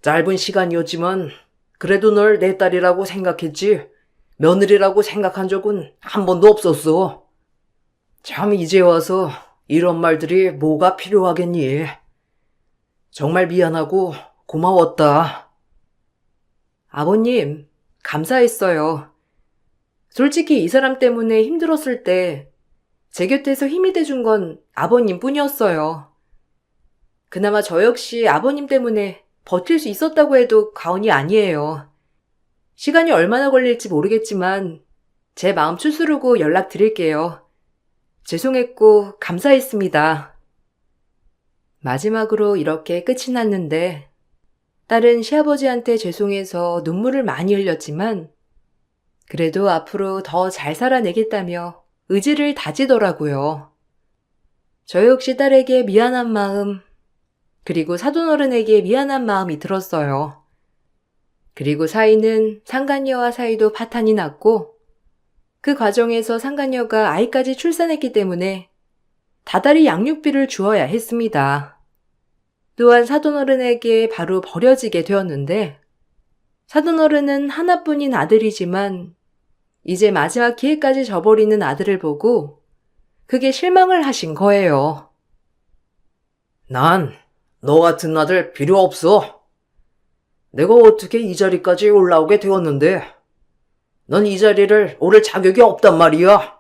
짧은 시간이었지만 그래도 널 내 딸이라고 생각했지 며느리라고 생각한 적은 한 번도 없었어. 참 이제 와서 이런 말들이 뭐가 필요하겠니? 정말 미안하고 고마웠다. 아버님, 감사했어요. 솔직히 이 사람 때문에 힘들었을 때 제 곁에서 힘이 돼준 건 아버님 뿐이었어요. 그나마 저 역시 아버님 때문에 버틸 수 있었다고 해도 과언이 아니에요. 시간이 얼마나 걸릴지 모르겠지만 제 마음 추스르고 연락드릴게요. 죄송했고 감사했습니다. 마지막으로 이렇게 끝이 났는데 딸은 시아버지한테 죄송해서 눈물을 많이 흘렸지만 그래도 앞으로 더 잘 살아내겠다며 의지를 다지더라고요. 저 역시 딸에게 미안한 마음, 그리고 사돈어른에게 미안한 마음이 들었어요. 그리고 사이는 상간녀와 사이도 파탄이 났고 그 과정에서 상간녀가 아이까지 출산했기 때문에 다달이 양육비를 주어야 했습니다. 또한 사돈어른에게 바로 버려지게 되었는데 사돈어른은 하나뿐인 아들이지만 이제 마지막 기회까지 져버리는 아들을 보고 그게 실망을 하신 거예요. 난 너 같은 아들 필요 없어. 내가 어떻게 이 자리까지 올라오게 되었는데 넌 이 자리를 오를 자격이 없단 말이야.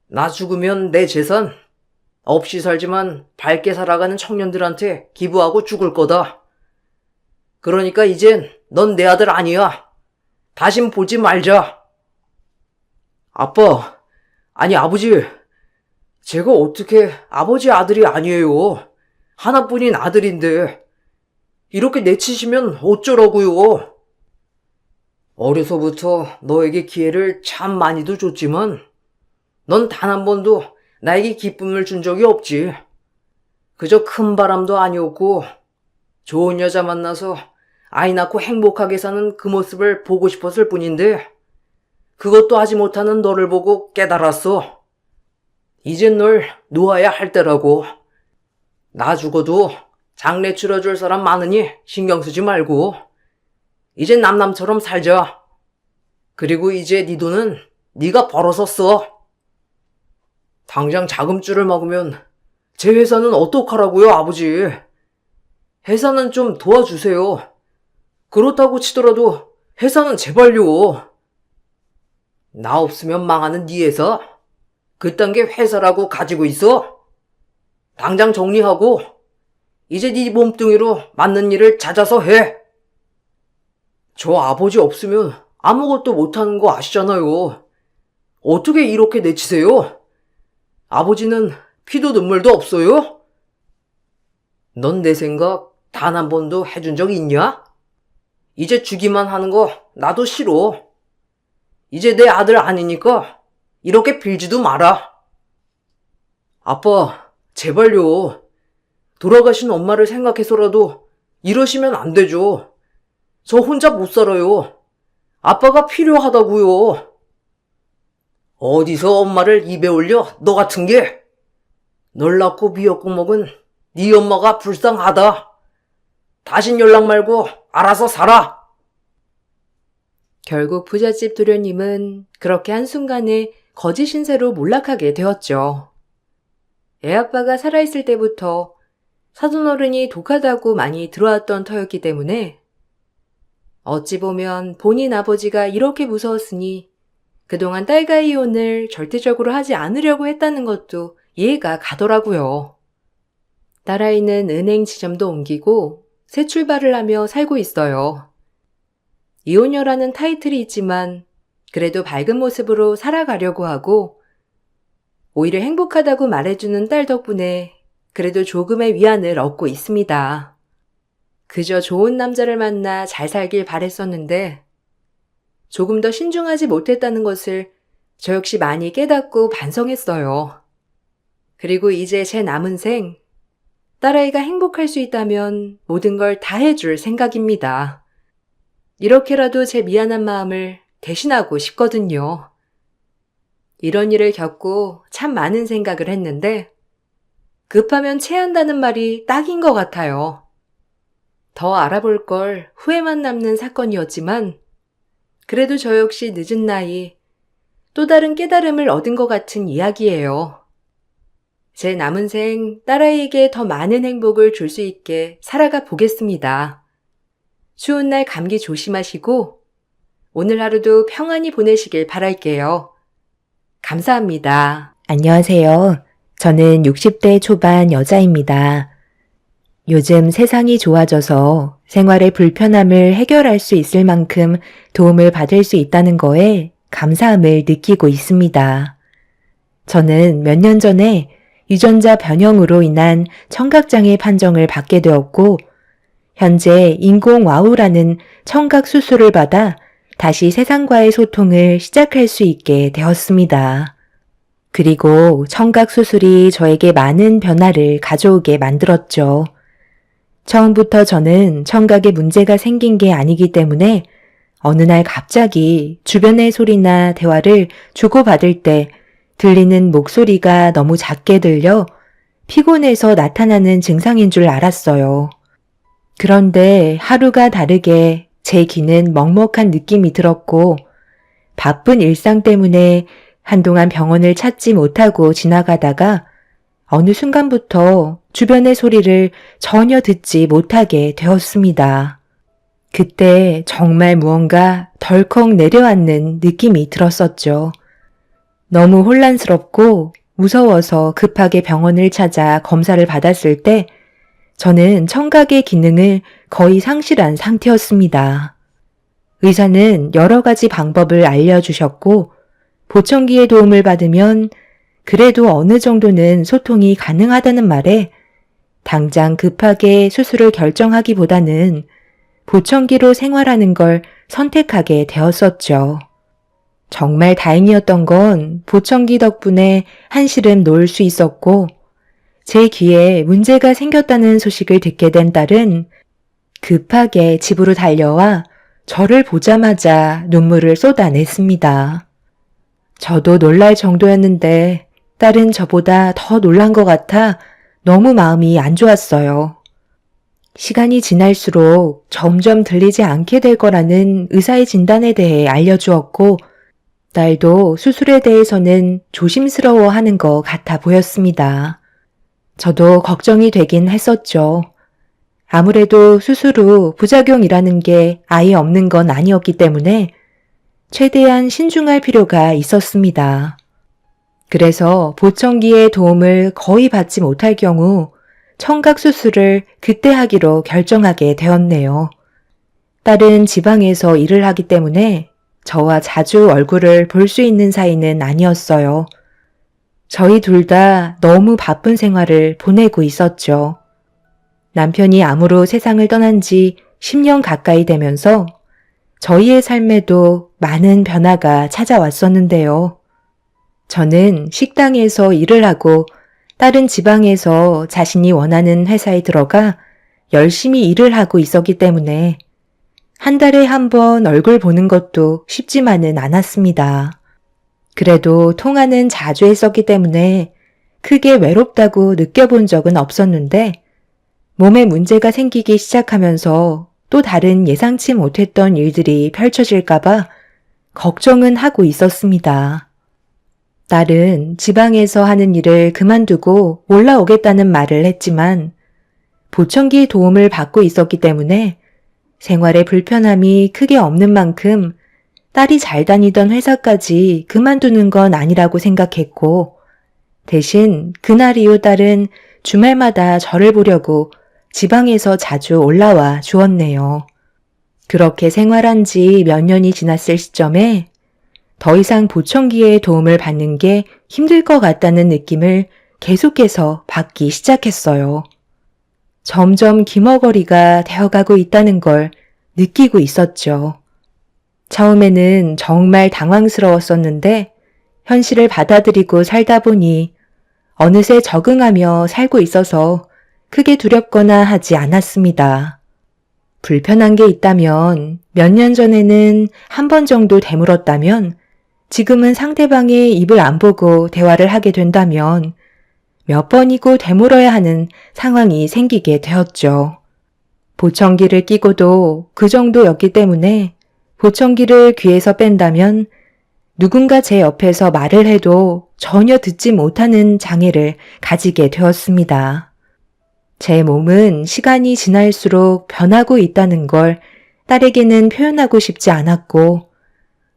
나 죽으면 내 재산 없이 살지만 밝게 살아가는 청년들한테 기부하고 죽을 거다. 그러니까 이젠 넌 내 아들 아니야. 다신 보지 말자. 아빠, 아니 아버지, 제가 어떻게 아버지 아들이 아니에요. 하나뿐인 아들인데 이렇게 내치시면 어쩌라고요. 어려서부터 너에게 기회를 참 많이도 줬지만 넌 단 한 번도 나에게 기쁨을 준 적이 없지. 그저 큰 바람도 아니었고 좋은 여자 만나서 아이 낳고 행복하게 사는 그 모습을 보고 싶었을 뿐인데 그것도 하지 못하는 너를 보고 깨달았어. 이젠 널 놓아야 할 때라고. 나 죽어도 장례 치러줄 사람 많으니 신경 쓰지 말고 이젠 남남처럼 살자. 그리고 이제 네 돈은 네가 벌어서 써. 당장 자금줄을 먹으면 제 회사는 어떡하라고요, 아버지. 회사는 좀 도와주세요. 그렇다고 치더라도 회사는 제발요. 나 없으면 망하는 네 회사? 그딴 게 회사라고 가지고 있어? 당장 정리하고 이제 네 몸뚱이로 맞는 일을 찾아서 해. 저 아버지 없으면 아무것도 못하는 거 아시잖아요. 어떻게 이렇게 내치세요? 아버지는 피도 눈물도 없어요? 넌 내 생각 단 한 번도 해준 적 있냐? 이제 주기만 하는 거 나도 싫어. 이제 내 아들 아니니까 이렇게 빌지도 마라. 아빠, 제발요. 돌아가신 엄마를 생각해서라도 이러시면 안 되죠. 저 혼자 못 살아요. 아빠가 필요하다고요. 어디서 엄마를 입에 올려 너 같은 게. 널 낳고 미역국 먹은 네 엄마가 불쌍하다. 다신 연락 말고 알아서 살아. 결국 부잣집 도련님은 그렇게 한순간에 거짓 신세로 몰락하게 되었죠. 애아빠가 살아있을 때부터 사돈어른이 독하다고 많이 들어왔던 터였기 때문에 어찌 보면 본인 아버지가 이렇게 무서웠으니 그동안 딸과 이혼을 절대적으로 하지 않으려고 했다는 것도 이해가 가더라고요. 딸아이는 은행 지점도 옮기고 새 출발을 하며 살고 있어요. 이혼녀라는 타이틀이 있지만 그래도 밝은 모습으로 살아가려고 하고 오히려 행복하다고 말해주는 딸 덕분에 그래도 조금의 위안을 얻고 있습니다. 그저 좋은 남자를 만나 잘 살길 바랬었는데 조금 더 신중하지 못했다는 것을 저 역시 많이 깨닫고 반성했어요. 그리고 이제 제 남은 생, 딸아이가 행복할 수 있다면 모든 걸 다 해줄 생각입니다. 이렇게라도 제 미안한 마음을 대신하고 싶거든요. 이런 일을 겪고 참 많은 생각을 했는데 급하면 체한다는 말이 딱인 것 같아요. 더 알아볼 걸 후회만 남는 사건이었지만 그래도 저 역시 늦은 나이 또 다른 깨달음을 얻은 것 같은 이야기예요. 제 남은 생 딸아이에게 더 많은 행복을 줄 수 있게 살아가 보겠습니다. 추운 날 감기 조심하시고 오늘 하루도 평안히 보내시길 바랄게요. 감사합니다. 안녕하세요. 저는 60대 초반 여자입니다. 요즘 세상이 좋아져서 생활의 불편함을 해결할 수 있을 만큼 도움을 받을 수 있다는 거에 감사함을 느끼고 있습니다. 저는 몇 년 전에 유전자 변형으로 인한 청각장애 판정을 받게 되었고, 현재 인공와우라는 청각 수술을 받아 다시 세상과의 소통을 시작할 수 있게 되었습니다. 그리고 청각 수술이 저에게 많은 변화를 가져오게 만들었죠. 처음부터 저는 청각에 문제가 생긴 게 아니기 때문에 어느 날 갑자기 주변의 소리나 대화를 주고받을 때 들리는 목소리가 너무 작게 들려 피곤해서 나타나는 증상인 줄 알았어요. 그런데 하루가 다르게 제 귀는 먹먹한 느낌이 들었고, 바쁜 일상 때문에 한동안 병원을 찾지 못하고 지나가다가 어느 순간부터 주변의 소리를 전혀 듣지 못하게 되었습니다. 그때 정말 무언가 덜컥 내려앉는 느낌이 들었었죠. 너무 혼란스럽고 무서워서 급하게 병원을 찾아 검사를 받았을 때 저는 청각의 기능을 거의 상실한 상태였습니다. 의사는 여러 가지 방법을 알려주셨고, 보청기의 도움을 받으면 그래도 어느 정도는 소통이 가능하다는 말에 당장 급하게 수술을 결정하기보다는 보청기로 생활하는 걸 선택하게 되었었죠. 정말 다행이었던 건 보청기 덕분에 한시름 놓을 수 있었고, 제 귀에 문제가 생겼다는 소식을 듣게 된 딸은 급하게 집으로 달려와 저를 보자마자 눈물을 쏟아냈습니다. 저도 놀랄 정도였는데 딸은 저보다 더 놀란 것 같아 너무 마음이 안 좋았어요. 시간이 지날수록 점점 들리지 않게 될 거라는 의사의 진단에 대해 알려주었고, 딸도 수술에 대해서는 조심스러워하는 것 같아 보였습니다. 저도 걱정이 되긴 했었죠. 아무래도 수술 후 부작용이라는 게 아예 없는 건 아니었기 때문에 최대한 신중할 필요가 있었습니다. 그래서 보청기의 도움을 거의 받지 못할 경우 청각 수술을 그때 하기로 결정하게 되었네요. 딸은 지방에서 일을 하기 때문에 저와 자주 얼굴을 볼 수 있는 사이는 아니었어요. 저희 둘 다 너무 바쁜 생활을 보내고 있었죠. 남편이 암으로 세상을 떠난 지 10년 가까이 되면서 저희의 삶에도 많은 변화가 찾아왔었는데요. 저는 식당에서 일을 하고 딸은 지방에서 자신이 원하는 회사에 들어가 열심히 일을 하고 있었기 때문에 한 달에 한 번 얼굴 보는 것도 쉽지만은 않았습니다. 그래도 통화는 자주 했었기 때문에 크게 외롭다고 느껴본 적은 없었는데, 몸에 문제가 생기기 시작하면서 또 다른 예상치 못했던 일들이 펼쳐질까봐 걱정은 하고 있었습니다. 딸은 지방에서 하는 일을 그만두고 올라오겠다는 말을 했지만 보청기 도움을 받고 있었기 때문에 생활에 불편함이 크게 없는 만큼 딸이 잘 다니던 회사까지 그만두는 건 아니라고 생각했고, 대신 그날 이후 딸은 주말마다 저를 보려고 지방에서 자주 올라와 주었네요. 그렇게 생활한 지 몇 년이 지났을 시점에 더 이상 보청기의 도움을 받는 게 힘들 것 같다는 느낌을 계속해서 받기 시작했어요. 점점 귀머거리가 되어가고 있다는 걸 느끼고 있었죠. 처음에는 정말 당황스러웠었는데 현실을 받아들이고 살다 보니 어느새 적응하며 살고 있어서 크게 두렵거나 하지 않았습니다. 불편한 게 있다면 몇 년 전에는 한 번 정도 되물었다면 지금은 상대방의 입을 안 보고 대화를 하게 된다면 몇 번이고 되물어야 하는 상황이 생기게 되었죠. 보청기를 끼고도 그 정도였기 때문에 보청기를 귀에서 뺀다면 누군가 제 옆에서 말을 해도 전혀 듣지 못하는 장애를 가지게 되었습니다. 제 몸은 시간이 지날수록 변하고 있다는 걸 딸에게는 표현하고 싶지 않았고,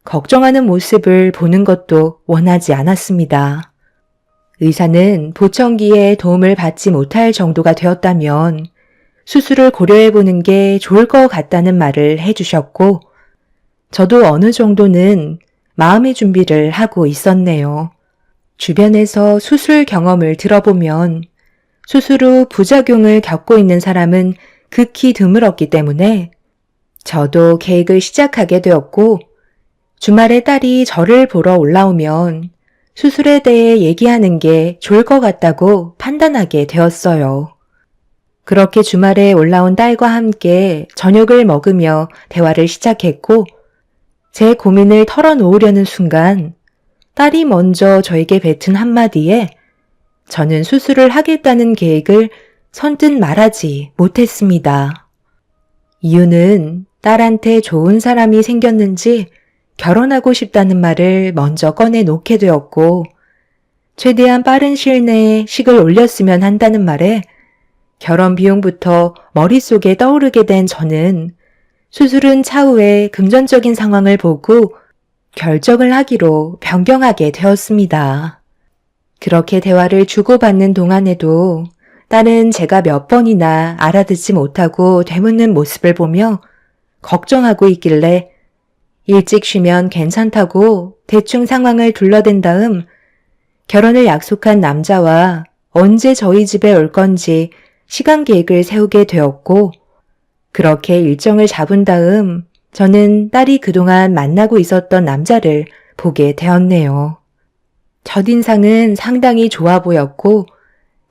걱정하는 모습을 보는 것도 원하지 않았습니다. 의사는 보청기에 도움을 받지 못할 정도가 되었다면 수술을 고려해보는 게 좋을 것 같다는 말을 해주셨고, 저도 어느 정도는 마음의 준비를 하고 있었네요. 주변에서 수술 경험을 들어보면 수술 후 부작용을 겪고 있는 사람은 극히 드물었기 때문에 저도 계획을 시작하게 되었고, 주말에 딸이 저를 보러 올라오면 수술에 대해 얘기하는 게 좋을 것 같다고 판단하게 되었어요. 그렇게 주말에 올라온 딸과 함께 저녁을 먹으며 대화를 시작했고, 제 고민을 털어놓으려는 순간 딸이 먼저 저에게 뱉은 한마디에 저는 수술을 하겠다는 계획을 선뜻 말하지 못했습니다. 이유는 딸한테 좋은 사람이 생겼는지 결혼하고 싶다는 말을 먼저 꺼내놓게 되었고, 최대한 빠른 시일 내에 식을 올렸으면 한다는 말에 결혼 비용부터 머릿속에 떠오르게 된 저는 수술은 차후에 금전적인 상황을 보고 결정을 하기로 변경하게 되었습니다. 그렇게 대화를 주고받는 동안에도 딸은 제가 몇 번이나 알아듣지 못하고 되묻는 모습을 보며 걱정하고 있길래 일찍 쉬면 괜찮다고 대충 상황을 둘러댄 다음 결혼을 약속한 남자와 언제 저희 집에 올 건지 시간 계획을 세우게 되었고, 그렇게 일정을 잡은 다음 저는 딸이 그동안 만나고 있었던 남자를 보게 되었네요. 첫인상은 상당히 좋아 보였고,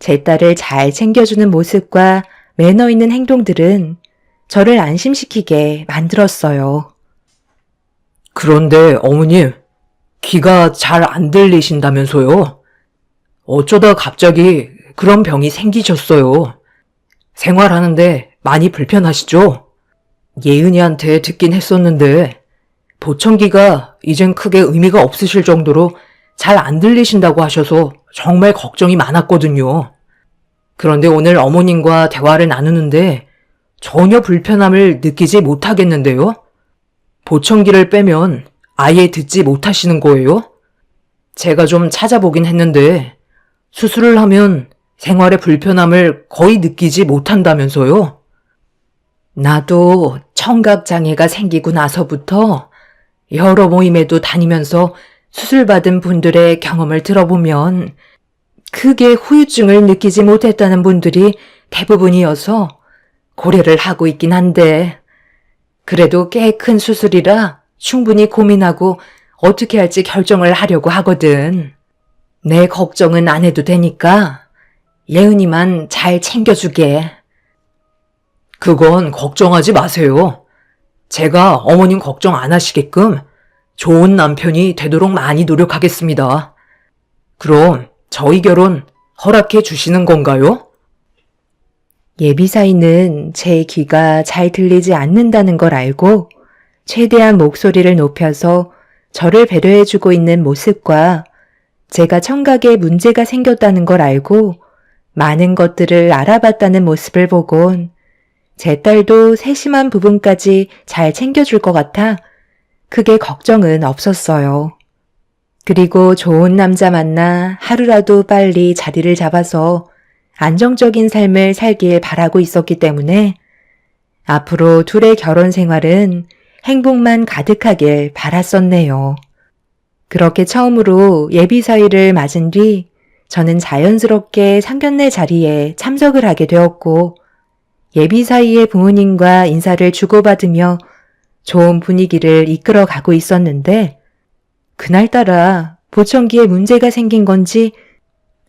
제 딸을 잘 챙겨주는 모습과 매너 있는 행동들은 저를 안심시키게 만들었어요. 그런데 어머님, 귀가 잘 안 들리신다면서요? 어쩌다 갑자기 그런 병이 생기셨어요? 생활하는데 많이 불편하시죠? 예은이한테 듣긴 했었는데 보청기가 이젠 크게 의미가 없으실 정도로 잘 안 들리신다고 하셔서 정말 걱정이 많았거든요. 그런데 오늘 어머님과 대화를 나누는데 전혀 불편함을 느끼지 못하겠는데요? 보청기를 빼면 아예 듣지 못하시는 거예요? 제가 좀 찾아보긴 했는데 수술을 하면 생활의 불편함을 거의 느끼지 못한다면서요? 나도 청각장애가 생기고 나서부터 여러 모임에도 다니면서 수술받은 분들의 경험을 들어보면 크게 후유증을 느끼지 못했다는 분들이 대부분이어서 고려를 하고 있긴 한데, 그래도 꽤 큰 수술이라 충분히 고민하고 어떻게 할지 결정을 하려고 하거든. 내 걱정은 안 해도 되니까 예은이만 잘 챙겨주게. 그건 걱정하지 마세요. 제가 어머님 걱정 안 하시게끔 좋은 남편이 되도록 많이 노력하겠습니다. 그럼 저희 결혼 허락해 주시는 건가요? 예비사이는 제 귀가 잘 들리지 않는다는 걸 알고 최대한 목소리를 높여서 저를 배려해주고 있는 모습과 제가 청각에 문제가 생겼다는 걸 알고 많은 것들을 알아봤다는 모습을 보곤 제 딸도 세심한 부분까지 잘 챙겨줄 것 같아 크게 걱정은 없었어요. 그리고 좋은 남자 만나 하루라도 빨리 자리를 잡아서 안정적인 삶을 살길 바라고 있었기 때문에 앞으로 둘의 결혼 생활은 행복만 가득하길 바랐었네요. 그렇게 처음으로 예비사위를 맞은 뒤 저는 자연스럽게 상견례 자리에 참석을 하게 되었고, 예비사위의 부모님과 인사를 주고받으며 좋은 분위기를 이끌어가고 있었는데, 그날따라 보청기에 문제가 생긴 건지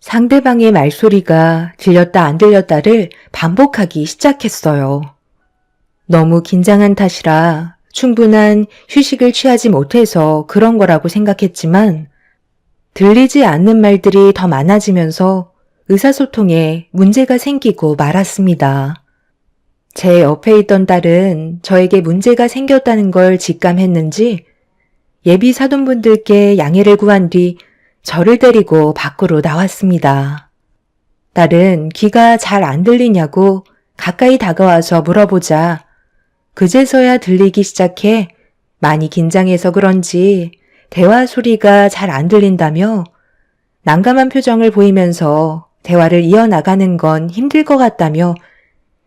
상대방의 말소리가 들렸다 안 들렸다를 반복하기 시작했어요. 너무 긴장한 탓이라 충분한 휴식을 취하지 못해서 그런 거라고 생각했지만 들리지 않는 말들이 더 많아지면서 의사소통에 문제가 생기고 말았습니다. 제 옆에 있던 딸은 저에게 문제가 생겼다는 걸 직감했는지 예비 사돈분들께 양해를 구한 뒤 저를 데리고 밖으로 나왔습니다. 딸은 귀가 잘 안 들리냐고 가까이 다가와서 물어보자 그제서야 들리기 시작해 많이 긴장해서 그런지 대화 소리가 잘 안 들린다며 난감한 표정을 보이면서 대화를 이어나가는 건 힘들 것 같다며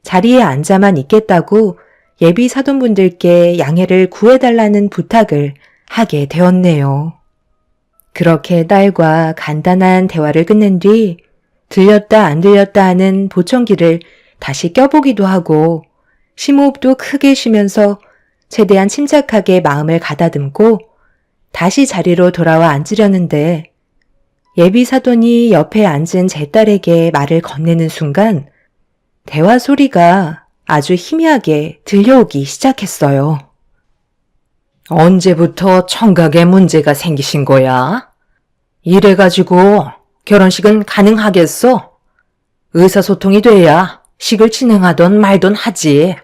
자리에 앉아만 있겠다고 예비 사돈분들께 양해를 구해달라는 부탁을 하게 되었네요. 그렇게 딸과 간단한 대화를 끝낸 뒤 들렸다 안 들렸다 하는 보청기를 다시 껴보기도 하고 심호흡도 크게 쉬면서 최대한 침착하게 마음을 가다듬고 다시 자리로 돌아와 앉으려는데 예비 사돈이 옆에 앉은 제 딸에게 말을 건네는 순간 대화 소리가 아주 희미하게 들려오기 시작했어요. 언제부터 청각에 문제가 생기신 거야? 이래가지고 결혼식은 가능하겠어? 의사소통이 돼야 식을 진행하던 말던 하지.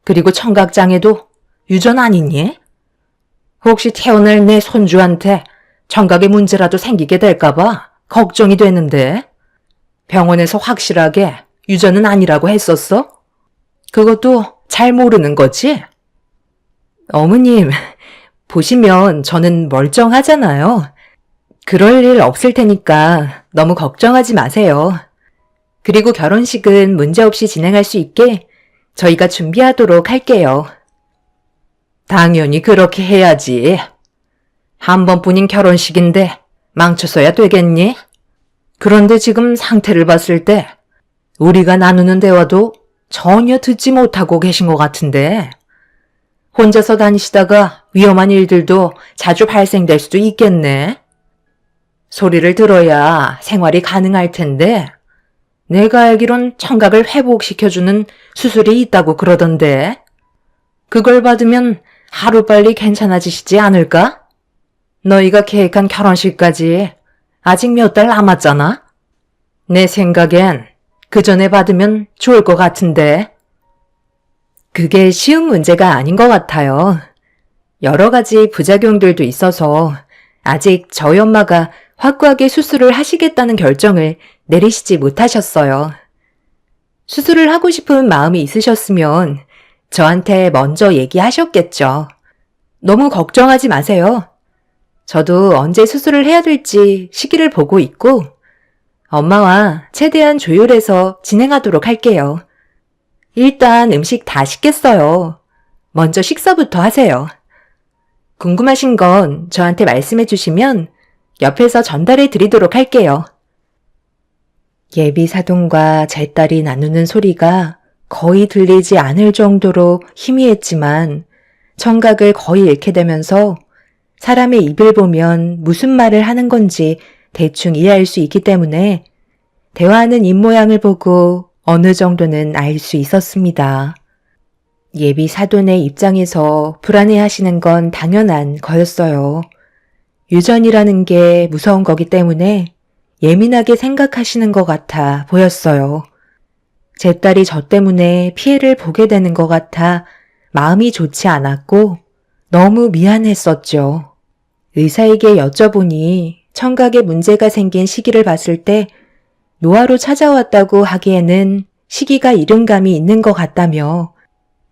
그리고 청각장애도 유전 아니니? 혹시 태어날 내 손주한테 청각에 문제라도 생기게 될까봐 걱정이 되는데 병원에서 확실하게 유전은 아니라고 했었어? 그것도 잘 모르는 거지? 어머님, 보시면 저는 멀쩡하잖아요. 그럴 일 없을 테니까 너무 걱정하지 마세요. 그리고 결혼식은 문제없이 진행할 수 있게 저희가 준비하도록 할게요. 당연히 그렇게 해야지. 한 번뿐인 결혼식인데 망쳐서야 되겠니? 그런데 지금 상태를 봤을 때 우리가 나누는 대화도 전혀 듣지 못하고 계신 것 같은데 혼자서 다니시다가 위험한 일들도 자주 발생될 수도 있겠네. 소리를 들어야 생활이 가능할 텐데 내가 알기론 청각을 회복시켜주는 수술이 있다고 그러던데 그걸 받으면 하루빨리 괜찮아지시지 않을까? 너희가 계획한 결혼식까지 아직 몇 달 남았잖아? 내 생각엔 그 전에 받으면 좋을 것 같은데. 그게 쉬운 문제가 아닌 것 같아요. 여러 가지 부작용들도 있어서 아직 저희 엄마가 확고하게 수술을 하시겠다는 결정을 내리시지 못하셨어요. 수술을 하고 싶은 마음이 있으셨으면 저한테 먼저 얘기하셨겠죠. 너무 걱정하지 마세요. 저도 언제 수술을 해야 될지 시기를 보고 있고 엄마와 최대한 조율해서 진행하도록 할게요. 일단 음식 다 식겠어요. 먼저 식사부터 하세요. 궁금하신 건 저한테 말씀해 주시면 옆에서 전달해 드리도록 할게요. 예비 사돈과 제 딸이 나누는 소리가 거의 들리지 않을 정도로 희미했지만 청각을 거의 잃게 되면서 사람의 입을 보면 무슨 말을 하는 건지 대충 이해할 수 있기 때문에 대화하는 입모양을 보고 어느 정도는 알 수 있었습니다. 예비 사돈의 입장에서 불안해하시는 건 당연한 거였어요. 유전이라는 게 무서운 거기 때문에 예민하게 생각하시는 것 같아 보였어요. 제 딸이 저 때문에 피해를 보게 되는 것 같아 마음이 좋지 않았고 너무 미안했었죠. 의사에게 여쭤보니 청각에 문제가 생긴 시기를 봤을 때 노화로 찾아왔다고 하기에는 시기가 이른 감이 있는 것 같다며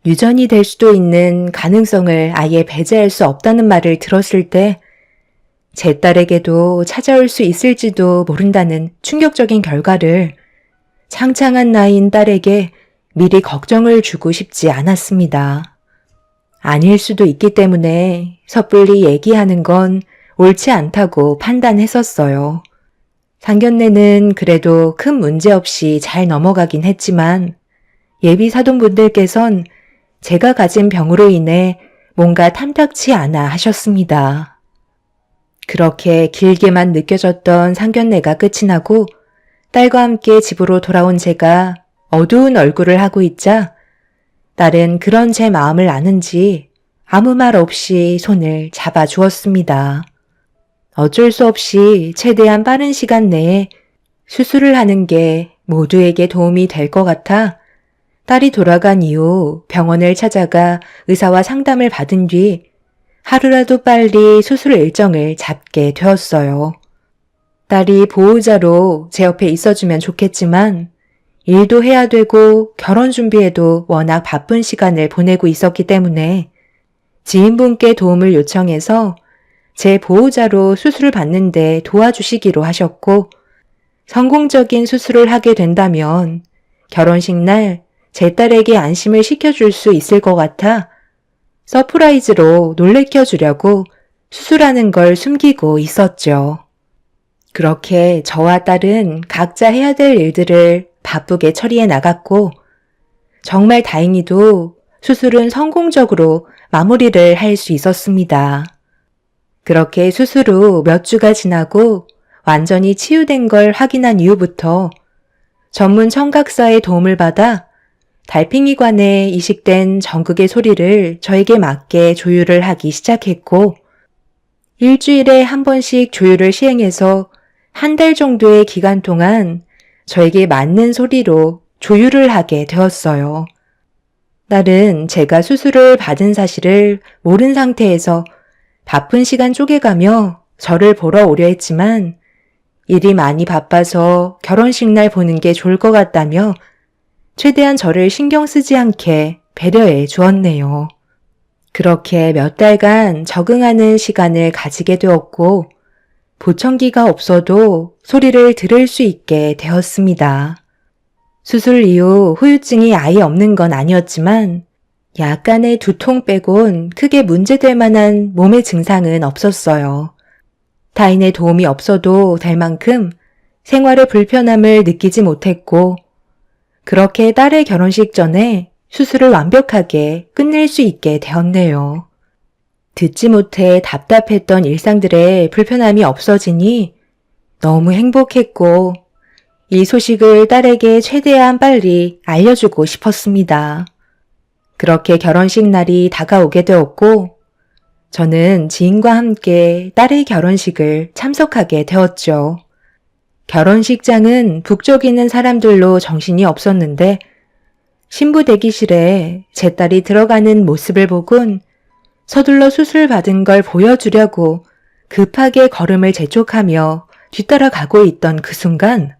유전이 될 수도 있는 가능성을 아예 배제할 수 없다는 말을 들었을 때 제 딸에게도 찾아올 수 있을지도 모른다는 충격적인 결과를 창창한 나이인 딸에게 미리 걱정을 주고 싶지 않았습니다. 아닐 수도 있기 때문에 섣불리 얘기하는 건 옳지 않다고 판단했었어요. 상견례는 그래도 큰 문제 없이 잘 넘어가긴 했지만 예비 사돈분들께선 제가 가진 병으로 인해 뭔가 탐탁치 않아 하셨습니다. 그렇게 길게만 느껴졌던 상견례가 끝이 나고 딸과 함께 집으로 돌아온 제가 어두운 얼굴을 하고 있자 딸은 그런 제 마음을 아는지 아무 말 없이 손을 잡아주었습니다. 어쩔 수 없이 최대한 빠른 시간 내에 수술을 하는 게 모두에게 도움이 될 것 같아 딸이 돌아간 이후 병원을 찾아가 의사와 상담을 받은 뒤 하루라도 빨리 수술 일정을 잡게 되었어요. 딸이 보호자로 제 옆에 있어주면 좋겠지만 일도 해야 되고 결혼 준비에도 워낙 바쁜 시간을 보내고 있었기 때문에 지인분께 도움을 요청해서 제 보호자로 수술을 받는데 도와주시기로 하셨고, 성공적인 수술을 하게 된다면 결혼식 날 제 딸에게 안심을 시켜줄 수 있을 것 같아 서프라이즈로 놀래켜 주려고 수술하는 걸 숨기고 있었죠. 그렇게 저와 딸은 각자 해야 될 일들을 바쁘게 처리해 나갔고, 정말 다행히도 수술은 성공적으로 마무리를 할 수 있었습니다. 그렇게 수술 후 몇 주가 지나고 완전히 치유된 걸 확인한 이후부터 전문 청각사의 도움을 받아 달팽이관에 이식된 전극의 소리를 저에게 맞게 조율을 하기 시작했고, 일주일에 한 번씩 조율을 시행해서 한 달 정도의 기간 동안 저에게 맞는 소리로 조율을 하게 되었어요. 딸은 제가 수술을 받은 사실을 모른 상태에서 바쁜 시간 쪼개가며 저를 보러 오려 했지만 일이 많이 바빠서 결혼식 날 보는 게 좋을 것 같다며 최대한 저를 신경 쓰지 않게 배려해 주었네요. 그렇게 몇 달간 적응하는 시간을 가지게 되었고, 보청기가 없어도 소리를 들을 수 있게 되었습니다. 수술 이후 후유증이 아예 없는 건 아니었지만 약간의 두통 빼곤 크게 문제될 만한 몸의 증상은 없었어요. 타인의 도움이 없어도 될 만큼 생활의 불편함을 느끼지 못했고, 그렇게 딸의 결혼식 전에 수술을 완벽하게 끝낼 수 있게 되었네요. 듣지 못해 답답했던 일상들의 불편함이 없어지니 너무 행복했고, 이 소식을 딸에게 최대한 빨리 알려주고 싶었습니다. 그렇게 결혼식 날이 다가오게 되었고, 저는 지인과 함께 딸의 결혼식을 참석하게 되었죠. 결혼식장은 북적이는 사람들로 정신이 없었는데, 신부 대기실에 제 딸이 들어가는 모습을 보곤 서둘러 수술 받은 걸 보여주려고 급하게 걸음을 재촉하며 뒤따라가고 있던 그 순간,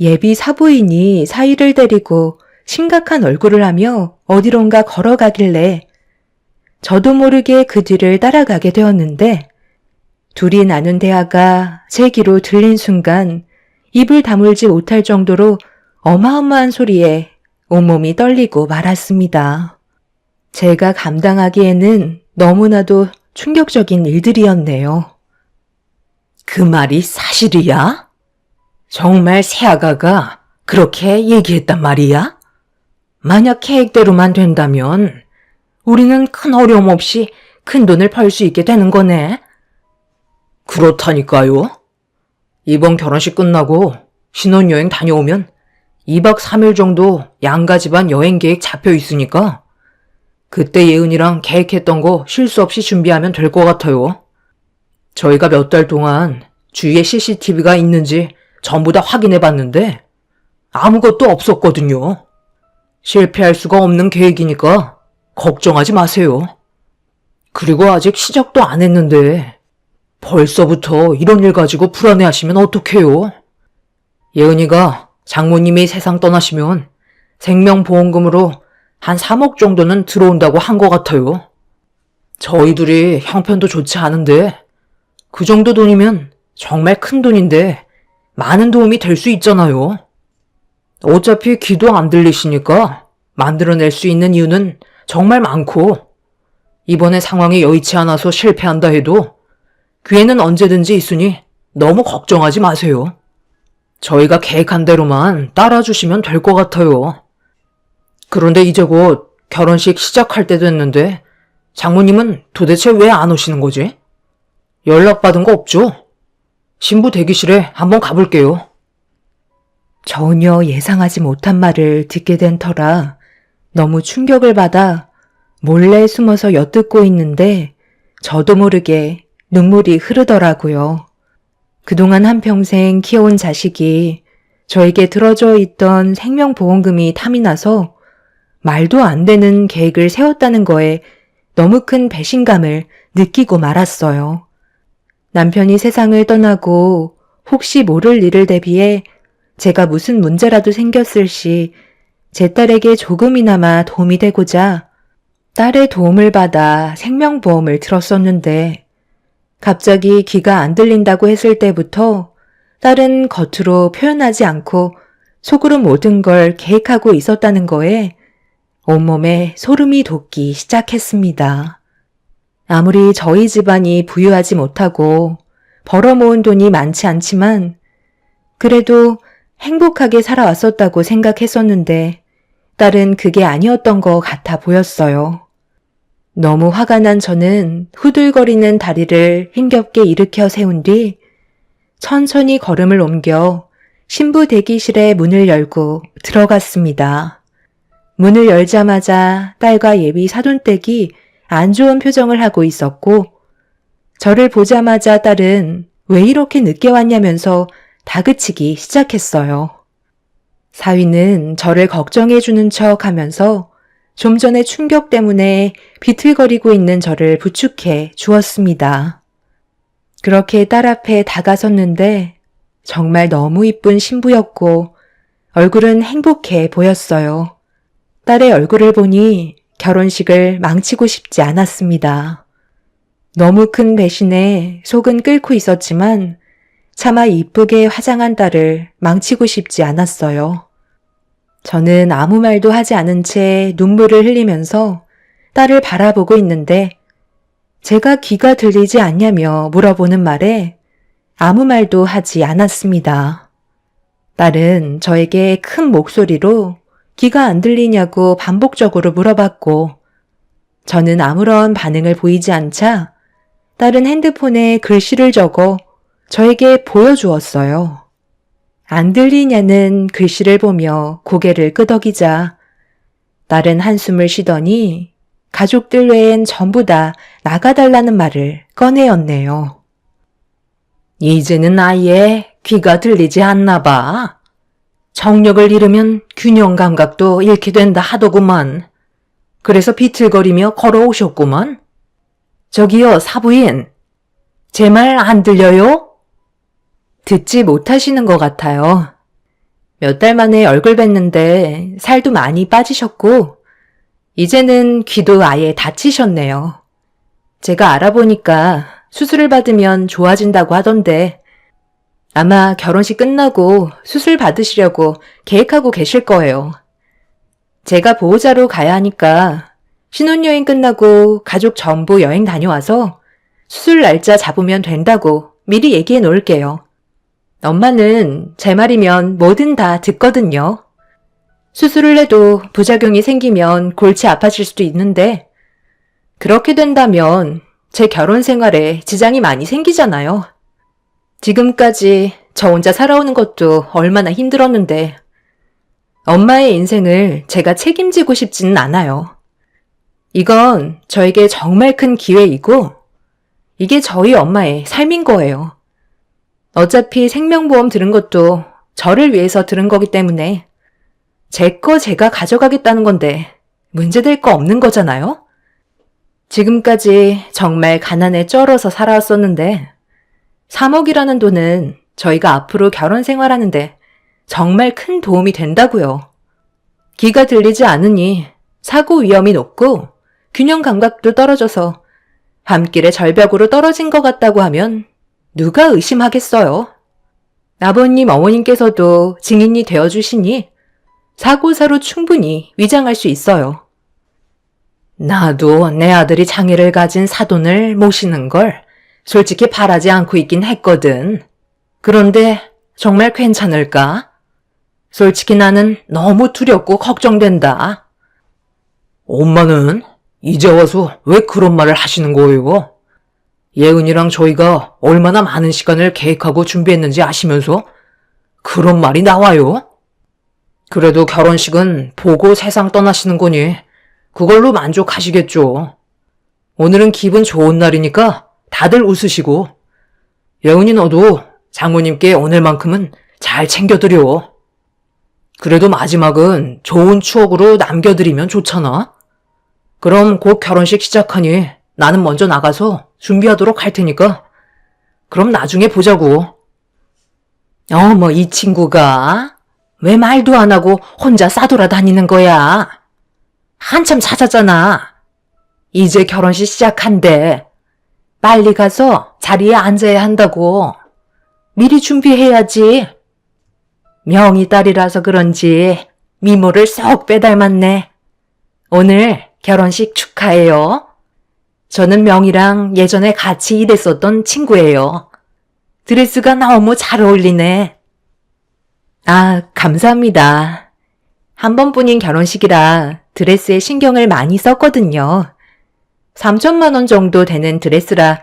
예비 사부인이 사위를 데리고 심각한 얼굴을 하며 어디론가 걸어가길래 저도 모르게 그 뒤를 따라가게 되었는데, 둘이 나눈 대화가 제 귀로 들린 순간 입을 다물지 못할 정도로 어마어마한 소리에 온몸이 떨리고 말았습니다. 제가 감당하기에는 너무나도 충격적인 일들이었네요. 그 말이 사실이야? 정말 새아가가 그렇게 얘기했단 말이야? 만약 계획대로만 된다면 우리는 큰 어려움 없이 큰 돈을 벌 수 있게 되는 거네. 그렇다니까요. 이번 결혼식 끝나고 신혼여행 다녀오면 2박 3일 정도 양가 집안 여행 계획 잡혀 있으니까 그때 예은이랑 계획했던 거 실수 없이 준비하면 될 것 같아요. 저희가 몇 달 동안 주위에 CCTV가 있는지 전부 다 확인해 봤는데 아무것도 없었거든요. 실패할 수가 없는 계획이니까 걱정하지 마세요. 그리고 아직 시작도 안 했는데 벌써부터 이런 일 가지고 불안해하시면 어떡해요? 예은이가 장모님이 세상 떠나시면 생명보험금으로 한 3억 정도는 들어온다고 한 것 같아요. 저희 둘이 형편도 좋지 않은데 그 정도 돈이면 정말 큰 돈인데 많은 도움이 될 수 있잖아요. 어차피 귀도 안 들리시니까 만들어낼 수 있는 이유는 정말 많고, 이번에 상황이 여의치 않아서 실패한다 해도 기회는 언제든지 있으니 너무 걱정하지 마세요. 저희가 계획한 대로만 따라주시면 될 것 같아요. 그런데 이제 곧 결혼식 시작할 때 됐는데 장모님은 도대체 왜 안 오시는 거지? 연락받은 거 없죠? 신부 대기실에 한번 가볼게요. 전혀 예상하지 못한 말을 듣게 된 터라 너무 충격을 받아 몰래 숨어서 엿듣고 있는데 저도 모르게 눈물이 흐르더라고요. 그동안 한평생 키워온 자식이 저에게 들어져 있던 생명보험금이 탐이 나서 말도 안 되는 계획을 세웠다는 거에 너무 큰 배신감을 느끼고 말았어요. 남편이 세상을 떠나고 혹시 모를 일을 대비해 제가 무슨 문제라도 생겼을 시 제 딸에게 조금이나마 도움이 되고자 딸의 도움을 받아 생명보험을 들었었는데 갑자기 귀가 안 들린다고 했을 때부터 딸은 겉으로 표현하지 않고 속으로 모든 걸 계획하고 있었다는 거에 온몸에 소름이 돋기 시작했습니다. 아무리 저희 집안이 부유하지 못하고 벌어모은 돈이 많지 않지만 그래도 행복하게 살아왔었다고 생각했었는데 딸은 그게 아니었던 것 같아 보였어요. 너무 화가 난 저는 후들거리는 다리를 힘겹게 일으켜 세운 뒤 천천히 걸음을 옮겨 신부 대기실의 문을 열고 들어갔습니다. 문을 열자마자 딸과 예비 사돈댁이 안 좋은 표정을 하고 있었고 저를 보자마자 딸은 왜 이렇게 늦게 왔냐면서 다그치기 시작했어요. 사위는 저를 걱정해주는 척 하면서 좀 전에 충격 때문에 비틀거리고 있는 저를 부축해 주었습니다. 그렇게 딸 앞에 다가섰는데 정말 너무 이쁜 신부였고 얼굴은 행복해 보였어요. 딸의 얼굴을 보니 결혼식을 망치고 싶지 않았습니다. 너무 큰 배신에 속은 끓고 있었지만 차마 이쁘게 화장한 딸을 망치고 싶지 않았어요. 저는 아무 말도 하지 않은 채 눈물을 흘리면서 딸을 바라보고 있는데 제가 귀가 들리지 않냐며 물어보는 말에 아무 말도 하지 않았습니다. 딸은 저에게 큰 목소리로 귀가 안 들리냐고 반복적으로 물어봤고 저는 아무런 반응을 보이지 않자 딸은 핸드폰에 글씨를 적어 저에게 보여주었어요. 안 들리냐는 글씨를 보며 고개를 끄덕이자 딸은 한숨을 쉬더니 가족들 외엔 전부 다 나가달라는 말을 꺼내었네요. 이제는 아예 귀가 들리지 않나 봐. 정력을 잃으면 균형 감각도 잃게 된다 하더구만. 그래서 비틀거리며 걸어오셨구만. 저기요, 사부인. 제 말 안 들려요? 듣지 못하시는 것 같아요. 몇 달 만에 얼굴 뵀는데 살도 많이 빠지셨고 이제는 귀도 아예 다치셨네요. 제가 알아보니까 수술을 받으면 좋아진다고 하던데 아마 결혼식 끝나고 수술 받으시려고 계획하고 계실 거예요. 제가 보호자로 가야 하니까 신혼여행 끝나고 가족 전부 여행 다녀와서 수술 날짜 잡으면 된다고 미리 얘기해 놓을게요. 엄마는 제 말이면 뭐든 다 듣거든요. 수술을 해도 부작용이 생기면 골치 아파질 수도 있는데 그렇게 된다면 제 결혼 생활에 지장이 많이 생기잖아요. 지금까지 저 혼자 살아오는 것도 얼마나 힘들었는데 엄마의 인생을 제가 책임지고 싶지는 않아요. 이건 저에게 정말 큰 기회이고 이게 저희 엄마의 삶인 거예요. 어차피 생명보험 들은 것도 저를 위해서 들은 거기 때문에 제 거 제가 가져가겠다는 건데 문제될 거 없는 거잖아요? 지금까지 정말 가난에 쩔어서 살아왔었는데 3억이라는 돈은 저희가 앞으로 결혼 생활하는데 정말 큰 도움이 된다고요. 귀가 들리지 않으니 사고 위험이 높고 균형 감각도 떨어져서 밤길의 절벽으로 떨어진 것 같다고 하면 누가 의심하겠어요? 아버님, 어머님께서도 증인이 되어주시니 사고사로 충분히 위장할 수 있어요. 나도 내 아들이 장애를 가진 사돈을 모시는 걸 솔직히 바라지 않고 있긴 했거든. 그런데 정말 괜찮을까? 솔직히 나는 너무 두렵고 걱정된다. 엄마는 이제 와서 왜 그런 말을 하시는 거예요? 예은이랑 저희가 얼마나 많은 시간을 계획하고 준비했는지 아시면서 그런 말이 나와요? 그래도 결혼식은 보고 세상 떠나시는 거니 그걸로 만족하시겠죠. 오늘은 기분 좋은 날이니까 다들 웃으시고 예은이 너도 장모님께 오늘만큼은 잘 챙겨드려. 그래도 마지막은 좋은 추억으로 남겨드리면 좋잖아. 그럼 곧 결혼식 시작하니 나는 먼저 나가서 준비하도록 할 테니까 그럼 나중에 보자고. 어머, 이 친구가 왜 말도 안 하고 혼자 싸돌아다니는 거야? 한참 찾았잖아. 이제 결혼식 시작한대. 빨리 가서 자리에 앉아야 한다고. 미리 준비해야지. 명희 딸이라서 그런지 미모를 쏙 빼닮았네. 오늘 결혼식 축하해요. 저는 명희랑 예전에 같이 일했었던 친구예요. 드레스가 너무 잘 어울리네. 아, 감사합니다. 한 번뿐인 결혼식이라 드레스에 신경을 많이 썼거든요. 3천만 원 정도 되는 드레스라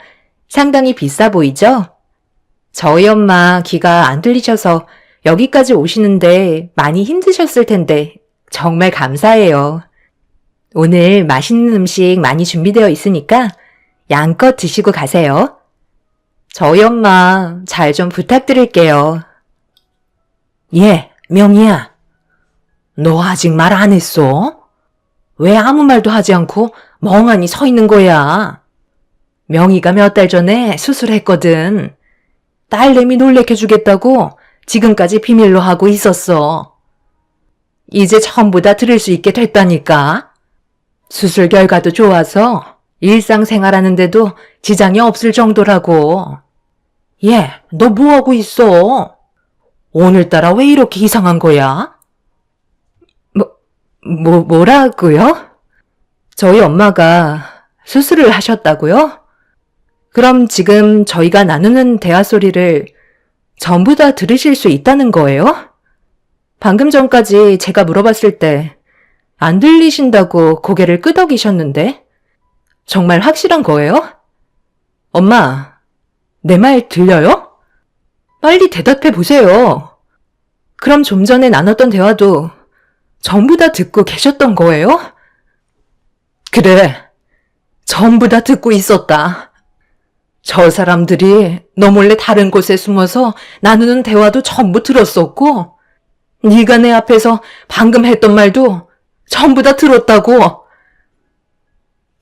상당히 비싸 보이죠? 저희 엄마 귀가 안 들리셔서 여기까지 오시는데 많이 힘드셨을 텐데 정말 감사해요. 오늘 맛있는 음식 많이 준비되어 있으니까 양껏 드시고 가세요. 저희 엄마 잘 좀 부탁드릴게요. 예, 명희야. 너 아직 말 안 했어? 왜 아무 말도 하지 않고 멍하니 서 있는 거야? 명희가 몇 달 전에 수술했거든. 딸내미 놀래켜주겠다고 지금까지 비밀로 하고 있었어. 이제 전부 다 들을 수 있게 됐다니까. 수술 결과도 좋아서 일상생활하는데도 지장이 없을 정도라고. 얘, 너 뭐하고 있어? 오늘따라 왜 이렇게 이상한 거야? 뭐라고요? 저희 엄마가 수술을 하셨다고요? 그럼 지금 저희가 나누는 대화 소리를 전부 다 들으실 수 있다는 거예요? 방금 전까지 제가 물어봤을 때 안 들리신다고 고개를 끄덕이셨는데? 정말 확실한 거예요? 엄마, 내 말 들려요? 빨리 대답해 보세요. 그럼 좀 전에 나눴던 대화도 전부 다 듣고 계셨던 거예요? 그래, 전부 다 듣고 있었다. 저 사람들이 너 몰래 다른 곳에 숨어서 나누는 대화도 전부 들었었고, 네가 내 앞에서 방금 했던 말도 전부 다 들었다고.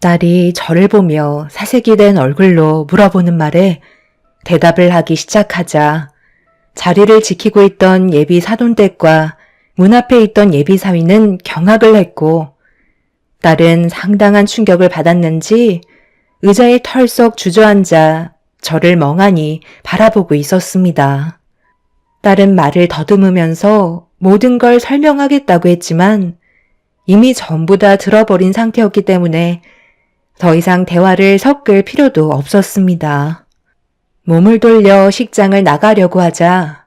딸이 저를 보며 사색이 된 얼굴로 물어보는 말에 대답을 하기 시작하자 자리를 지키고 있던 예비 사돈댁과 문 앞에 있던 예비 사위는 경악을 했고 딸은 상당한 충격을 받았는지 의자에 털썩 주저앉아 저를 멍하니 바라보고 있었습니다. 딸은 말을 더듬으면서 모든 걸 설명하겠다고 했지만 이미 전부 다 들어버린 상태였기 때문에 더 이상 대화를 섞을 필요도 없었습니다. 몸을 돌려 식장을 나가려고 하자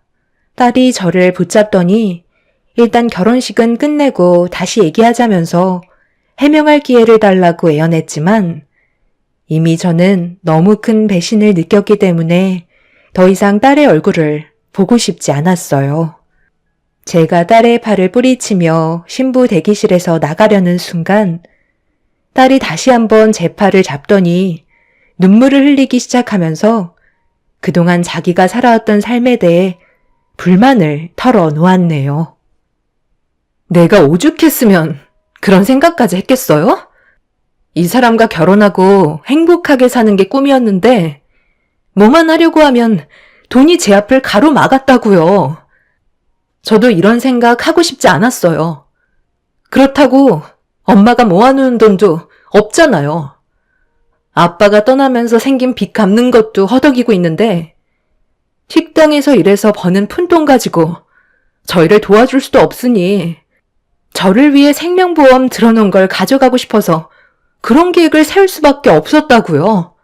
딸이 저를 붙잡더니 일단 결혼식은 끝내고 다시 얘기하자면서 해명할 기회를 달라고 애원했지만 이미 저는 너무 큰 배신을 느꼈기 때문에 더 이상 딸의 얼굴을 보고 싶지 않았어요. 제가 딸의 팔을 뿌리치며 신부 대기실에서 나가려는 순간 딸이 다시 한번 제 팔을 잡더니 눈물을 흘리기 시작하면서 그동안 자기가 살아왔던 삶에 대해 불만을 털어놓았네요. 내가 오죽했으면 그런 생각까지 했겠어요? 이 사람과 결혼하고 행복하게 사는 게 꿈이었는데 뭐만 하려고 하면 돈이 제 앞을 가로막았다고요. 저도 이런 생각 하고 싶지 않았어요. 그렇다고 엄마가 모아놓은 돈도 없잖아요. 아빠가 떠나면서 생긴 빚 갚는 것도 허덕이고 있는데 식당에서 일해서 버는 푼돈 가지고 저희를 도와줄 수도 없으니 저를 위해 생명보험 들어놓은 걸 가져가고 싶어서 그런 계획을 세울 수밖에 없었다고요.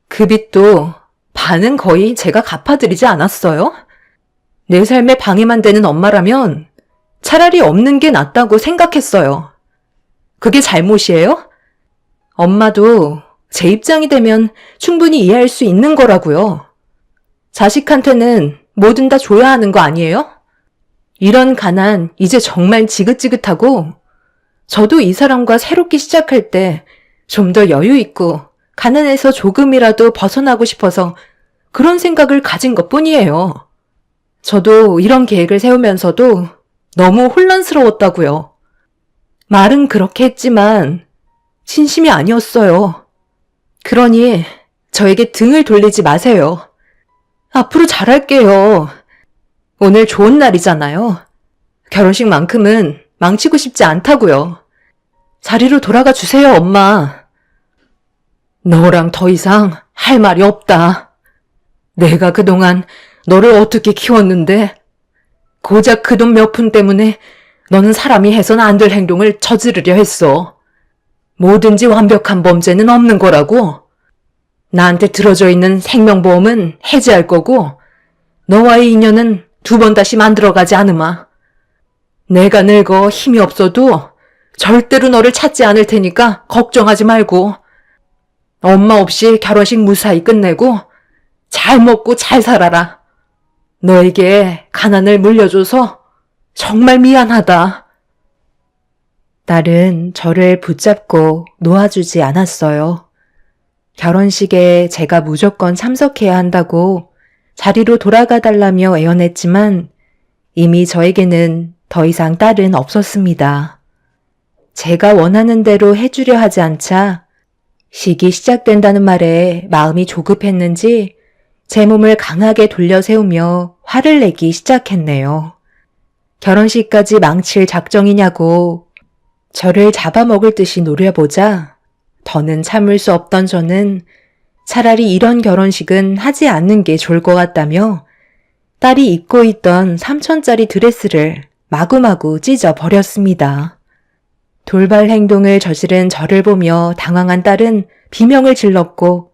그 빚도 반은 거의 제가 갚아드리지 않았어요? 내 삶에 방해만 되는 엄마라면 차라리 없는 게 낫다고 생각했어요. 그게 잘못이에요? 엄마도 제 입장이 되면 충분히 이해할 수 있는 거라고요. 자식한테는 뭐든 다 줘야 하는 거 아니에요? 이런 가난 이제 정말 지긋지긋하고 저도 이 사람과 새롭게 시작할 때 좀 더 여유 있고 가난에서 조금이라도 벗어나고 싶어서 그런 생각을 가진 것뿐이에요. 저도 이런 계획을 세우면서도 너무 혼란스러웠다고요. 말은 그렇게 했지만 진심이 아니었어요. 그러니 저에게 등을 돌리지 마세요. 앞으로 잘할게요. 오늘 좋은 날이잖아요. 결혼식만큼은 망치고 싶지 않다고요. 자리로 돌아가 주세요, 엄마. 너랑 더 이상 할 말이 없다. 내가 그동안 너를 어떻게 키웠는데 고작 그 돈 몇 푼 때문에 너는 사람이 해서는 안 될 행동을 저지르려 했어. 뭐든지 완벽한 범죄는 없는 거라고. 나한테 들어져 있는 생명보험은 해지할 거고 너와의 인연은 2번 다시 만들어가지 않으마. 내가 늙어 힘이 없어도 절대로 너를 찾지 않을 테니까 걱정하지 말고 엄마 없이 결혼식 무사히 끝내고 잘 먹고 잘 살아라. 너에게 가난을 물려줘서 정말 미안하다. 딸은 저를 붙잡고 놓아주지 않았어요. 결혼식에 제가 무조건 참석해야 한다고 자리로 돌아가 달라며 애원했지만 이미 저에게는 더 이상 딸은 없었습니다. 제가 원하는 대로 해주려 하지 않자 식이 시작된다는 말에 마음이 조급했는지 제 몸을 강하게 돌려 세우며 화를 내기 시작했네요. 결혼식까지 망칠 작정이냐고 저를 잡아먹을 듯이 노려보자 더는 참을 수 없던 저는 차라리 이런 결혼식은 하지 않는 게 좋을 것 같다며 딸이 입고 있던 3,000짜리 드레스를 마구마구 찢어버렸습니다. 돌발 행동을 저지른 저를 보며 당황한 딸은 비명을 질렀고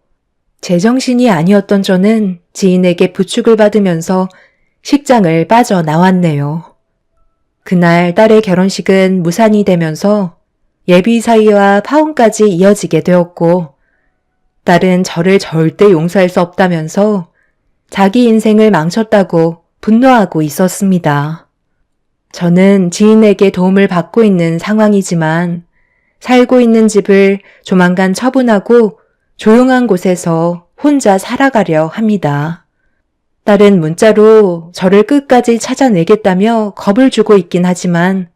제정신이 아니었던 저는 지인에게 부축을 받으면서 식장을 빠져나왔네요. 그날 딸의 결혼식은 무산이 되면서 예비사위와 파혼까지 이어지게 되었고 딸은 저를 절대 용서할 수 없다면서 자기 인생을 망쳤다고 분노하고 있었습니다. 저는 지인에게 도움을 받고 있는 상황이지만 살고 있는 집을 조만간 처분하고 조용한 곳에서 혼자 살아가려 합니다. 딸은 문자로 저를 끝까지 찾아내겠다며 겁을 주고 있긴 하지만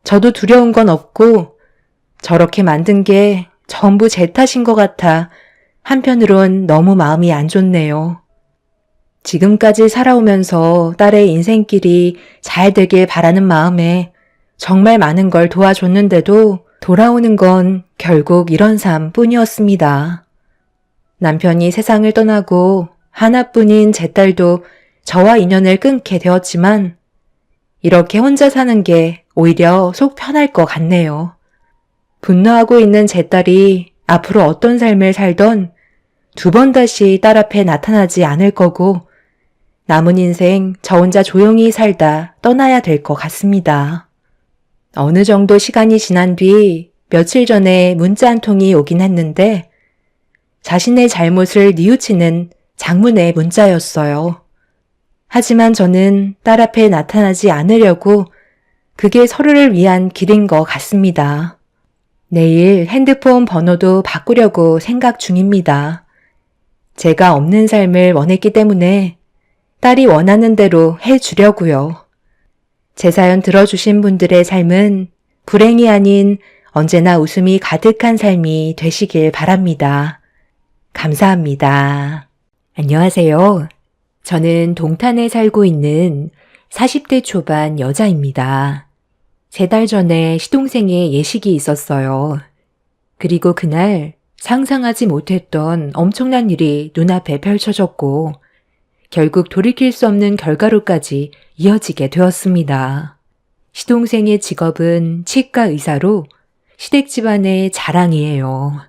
저도 두려운 건 없고 저렇게 만든 게 전부 제 탓인 것 같아 한편으론 너무 마음이 안 좋네요. 지금까지 살아오면서 딸의 인생길이 잘 되길 바라는 마음에 정말 많은 걸 도와줬는데도 돌아오는 건 결국 이런 삶뿐이었습니다. 남편이 세상을 떠나고 하나뿐인 제 딸도 저와 인연을 끊게 되었지만 이렇게 혼자 사는 게 오히려 속 편할 것 같네요. 분노하고 있는 제 딸이 앞으로 어떤 삶을 살던 2번 다시 딸 앞에 나타나지 않을 거고 남은 인생 저 혼자 조용히 살다 떠나야 될 것 같습니다. 어느 정도 시간이 지난 뒤 며칠 전에 문자 한 통이 오긴 했는데 자신의 잘못을 뉘우치는 장문의 문자였어요. 하지만 저는 딸 앞에 나타나지 않으려고 그게 서로를 위한 길인 것 같습니다. 내일 핸드폰 번호도 바꾸려고 생각 중입니다. 제가 없는 삶을 원했기 때문에 딸이 원하는 대로 해주려고요. 제 사연 들어주신 분들의 삶은 불행이 아닌 언제나 웃음이 가득한 삶이 되시길 바랍니다. 감사합니다. 안녕하세요. 저는 동탄에 살고 있는 40대 초반 여자입니다. 3달 전에 시동생의 예식이 있었어요. 그리고 그날 상상하지 못했던 엄청난 일이 눈앞에 펼쳐졌고 결국 돌이킬 수 없는 결과로까지 이어지게 되었습니다. 시동생의 직업은 치과 의사로 시댁 집안의 자랑이에요.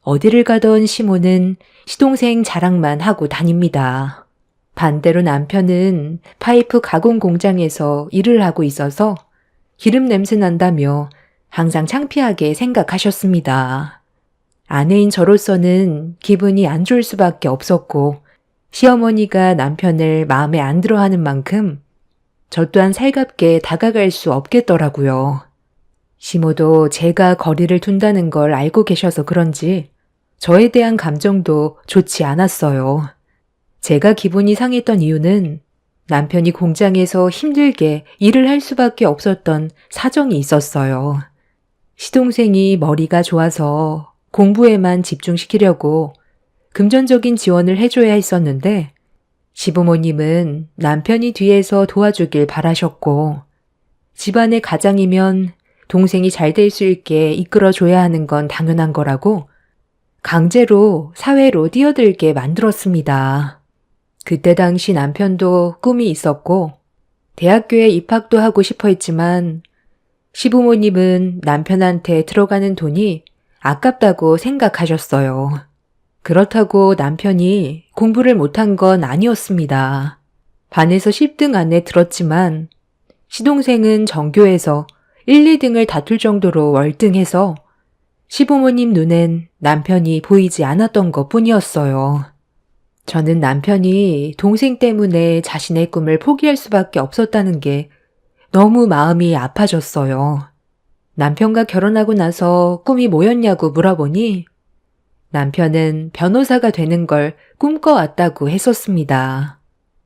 어디를 가던 시모는 시동생 자랑만 하고 다닙니다. 반대로 남편은 파이프 가공 공장에서 일을 하고 있어서 기름 냄새 난다며 항상 창피하게 생각하셨습니다. 아내인 저로서는 기분이 안 좋을 수밖에 없었고 시어머니가 남편을 마음에 안 들어하는 만큼 저 또한 살갑게 다가갈 수 없겠더라고요. 시모도 제가 거리를 둔다는 걸 알고 계셔서 그런지 저에 대한 감정도 좋지 않았어요. 제가 기분이 상했던 이유는 남편이 공장에서 힘들게 일을 할 수밖에 없었던 사정이 있었어요. 시동생이 머리가 좋아서 공부에만 집중시키려고 금전적인 지원을 해줘야 했었는데 시부모님은 남편이 뒤에서 도와주길 바라셨고 집안의 가장이면 동생이 잘 될 수 있게 이끌어줘야 하는 건 당연한 거라고 강제로 사회로 뛰어들게 만들었습니다. 그때 당시 남편도 꿈이 있었고 대학교에 입학도 하고 싶어 했지만 시부모님은 남편한테 들어가는 돈이 아깝다고 생각하셨어요. 그렇다고 남편이 공부를 못한 건 아니었습니다. 반에서 10등 안에 들었지만 시동생은 전교에서 1, 2등을 다툴 정도로 월등해서 시부모님 눈엔 남편이 보이지 않았던 것 뿐이었어요. 저는 남편이 동생 때문에 자신의 꿈을 포기할 수밖에 없었다는 게 너무 마음이 아파졌어요. 남편과 결혼하고 나서 꿈이 뭐였냐고 물어보니 남편은 변호사가 되는 걸 꿈꿔왔다고 했었습니다.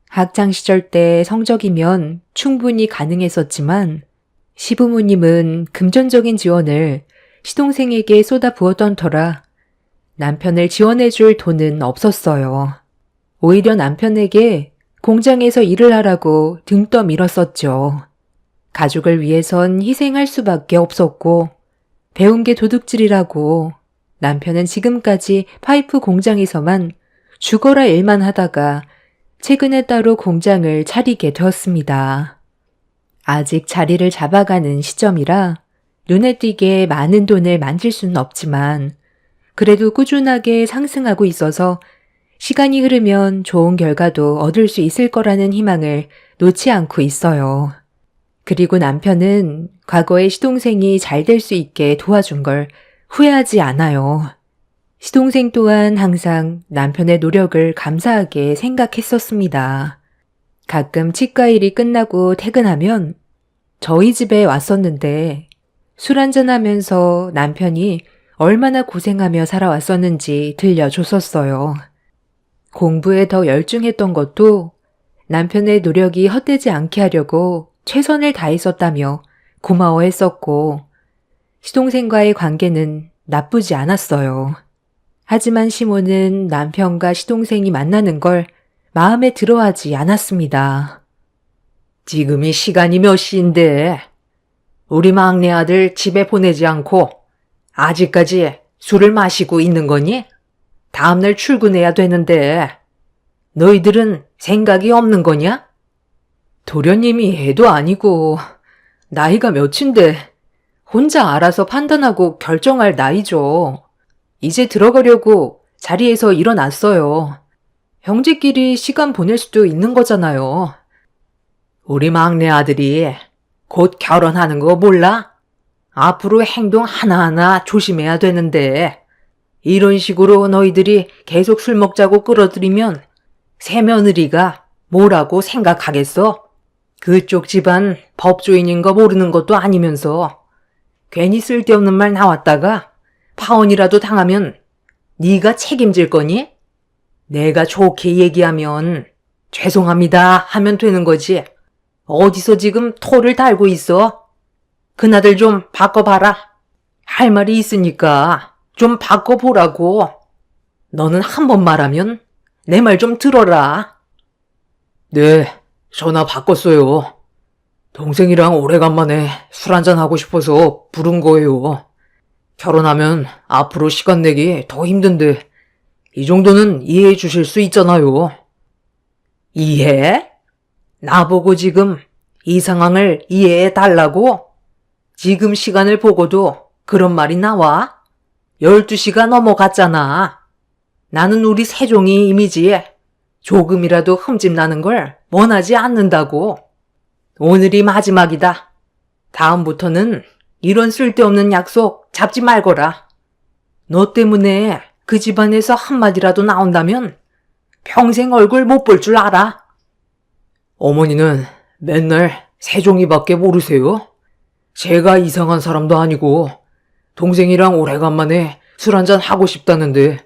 학창시절 때 성적이면 충분히 가능했었지만 시부모님은 금전적인 지원을 시동생에게 쏟아부었던 터라 남편을 지원해줄 돈은 없었어요. 오히려 남편에게 공장에서 일을 하라고 등 떠밀었었죠. 가족을 위해선 희생할 수밖에 없었고 배운 게 도둑질이라고 남편은 지금까지 파이프 공장에서만 죽어라 일만 하다가 최근에 따로 공장을 차리게 되었습니다. 아직 자리를 잡아가는 시점이라 눈에 띄게 많은 돈을 만질 수는 없지만 그래도 꾸준하게 상승하고 있어서 시간이 흐르면 좋은 결과도 얻을 수 있을 거라는 희망을 놓지 않고 있어요. 그리고 남편은 과거에 시동생이 잘 될 수 있게 도와준 걸 후회하지 않아요. 시동생 또한 항상 남편의 노력을 감사하게 생각했었습니다. 가끔 치과 일이 끝나고 퇴근하면 저희 집에 왔었는데 술 한잔하면서 남편이 얼마나 고생하며 살아왔었는지 들려줬었어요. 공부에 더 열중했던 것도 남편의 노력이 헛되지 않게 하려고 최선을 다했었다며 고마워했었고 시동생과의 관계는 나쁘지 않았어요. 하지만 시모는 남편과 시동생이 만나는 걸 마음에 들어하지 않았습니다. 지금이 시간이 몇 시인데 우리 막내 아들 집에 보내지 않고 아직까지 술을 마시고 있는 거니? 다음날 출근해야 되는데 너희들은 생각이 없는 거냐? 도련님이 애도 아니고 나이가 몇인데 혼자 알아서 판단하고 결정할 나이죠. 이제 들어가려고 자리에서 일어났어요. 형제끼리 시간 보낼 수도 있는 거잖아요. 우리 막내 아들이 곧 결혼하는 거 몰라? 앞으로 행동 하나하나 조심해야 되는데 이런 식으로 너희들이 계속 술 먹자고 끌어들이면 새며느리가 뭐라고 생각하겠어? 그쪽 집안 법조인인 거 모르는 것도 아니면서 괜히 쓸데없는 말 나왔다가 파혼이라도 당하면 네가 책임질 거니? 내가 좋게 얘기하면 죄송합니다 하면 되는 거지. 어디서 지금 토를 달고 있어? 그나들 좀 바꿔봐라. 할 말이 있으니까 좀 바꿔보라고. 너는 한 번 말하면 내 말 좀 들어라. 네, 전화 바꿨어요. 동생이랑 오래간만에 술 한잔 하고 싶어서 부른 거예요. 결혼하면 앞으로 시간 내기 더 힘든데 이 정도는 이해해 주실 수 있잖아요. 이해? 나보고 지금 이 상황을 이해해 달라고? 지금 시간을 보고도 그런 말이 나와? 12시가 넘어갔잖아. 나는 우리 세종이 이미지에 조금이라도 흠집 나는 걸 원하지 않는다고. 오늘이 마지막이다. 다음부터는 이런 쓸데없는 약속 잡지 말거라. 너 때문에 그 집안에서 한마디라도 나온다면 평생 얼굴 못 볼 줄 알아. 어머니는 맨날 세종이밖에 모르세요? 제가 이상한 사람도 아니고 동생이랑 오래간만에 술 한잔 하고 싶다는데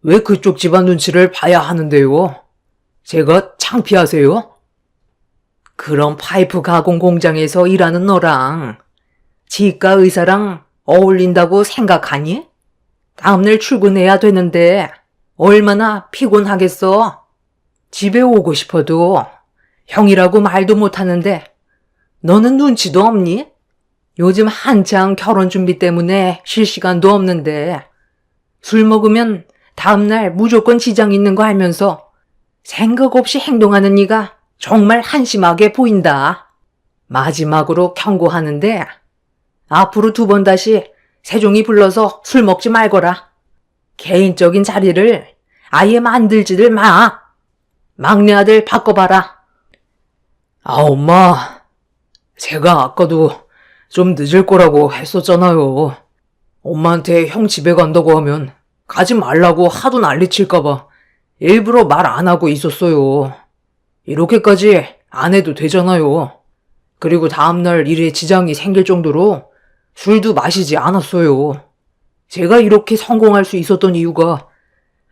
왜 그쪽 집안 눈치를 봐야 하는데요? 제가 창피하세요? 그런 파이프 가공 공장에서 일하는 너랑 치과 의사랑 어울린다고 생각하니? 다음날 출근해야 되는데 얼마나 피곤하겠어? 집에 오고 싶어도 형이라고 말도 못하는데 너는 눈치도 없니? 요즘 한창 결혼 준비 때문에 쉴 시간도 없는데 술 먹으면 다음날 무조건 지장 있는 거 알면서 생각 없이 행동하는 네가 정말 한심하게 보인다. 마지막으로 경고하는데 앞으로 2번 다시 세종이 불러서 술 먹지 말거라. 개인적인 자리를 아예 만들지를 마. 막내 아들 바꿔봐라. 아, 엄마. 제가 아까도 좀 늦을 거라고 했었잖아요. 엄마한테 형 집에 간다고 하면 가지 말라고 하도 난리칠까봐 일부러 말 안 하고 있었어요. 이렇게까지 안 해도 되잖아요. 그리고 다음날 일에 지장이 생길 정도로 술도 마시지 않았어요. 제가 이렇게 성공할 수 있었던 이유가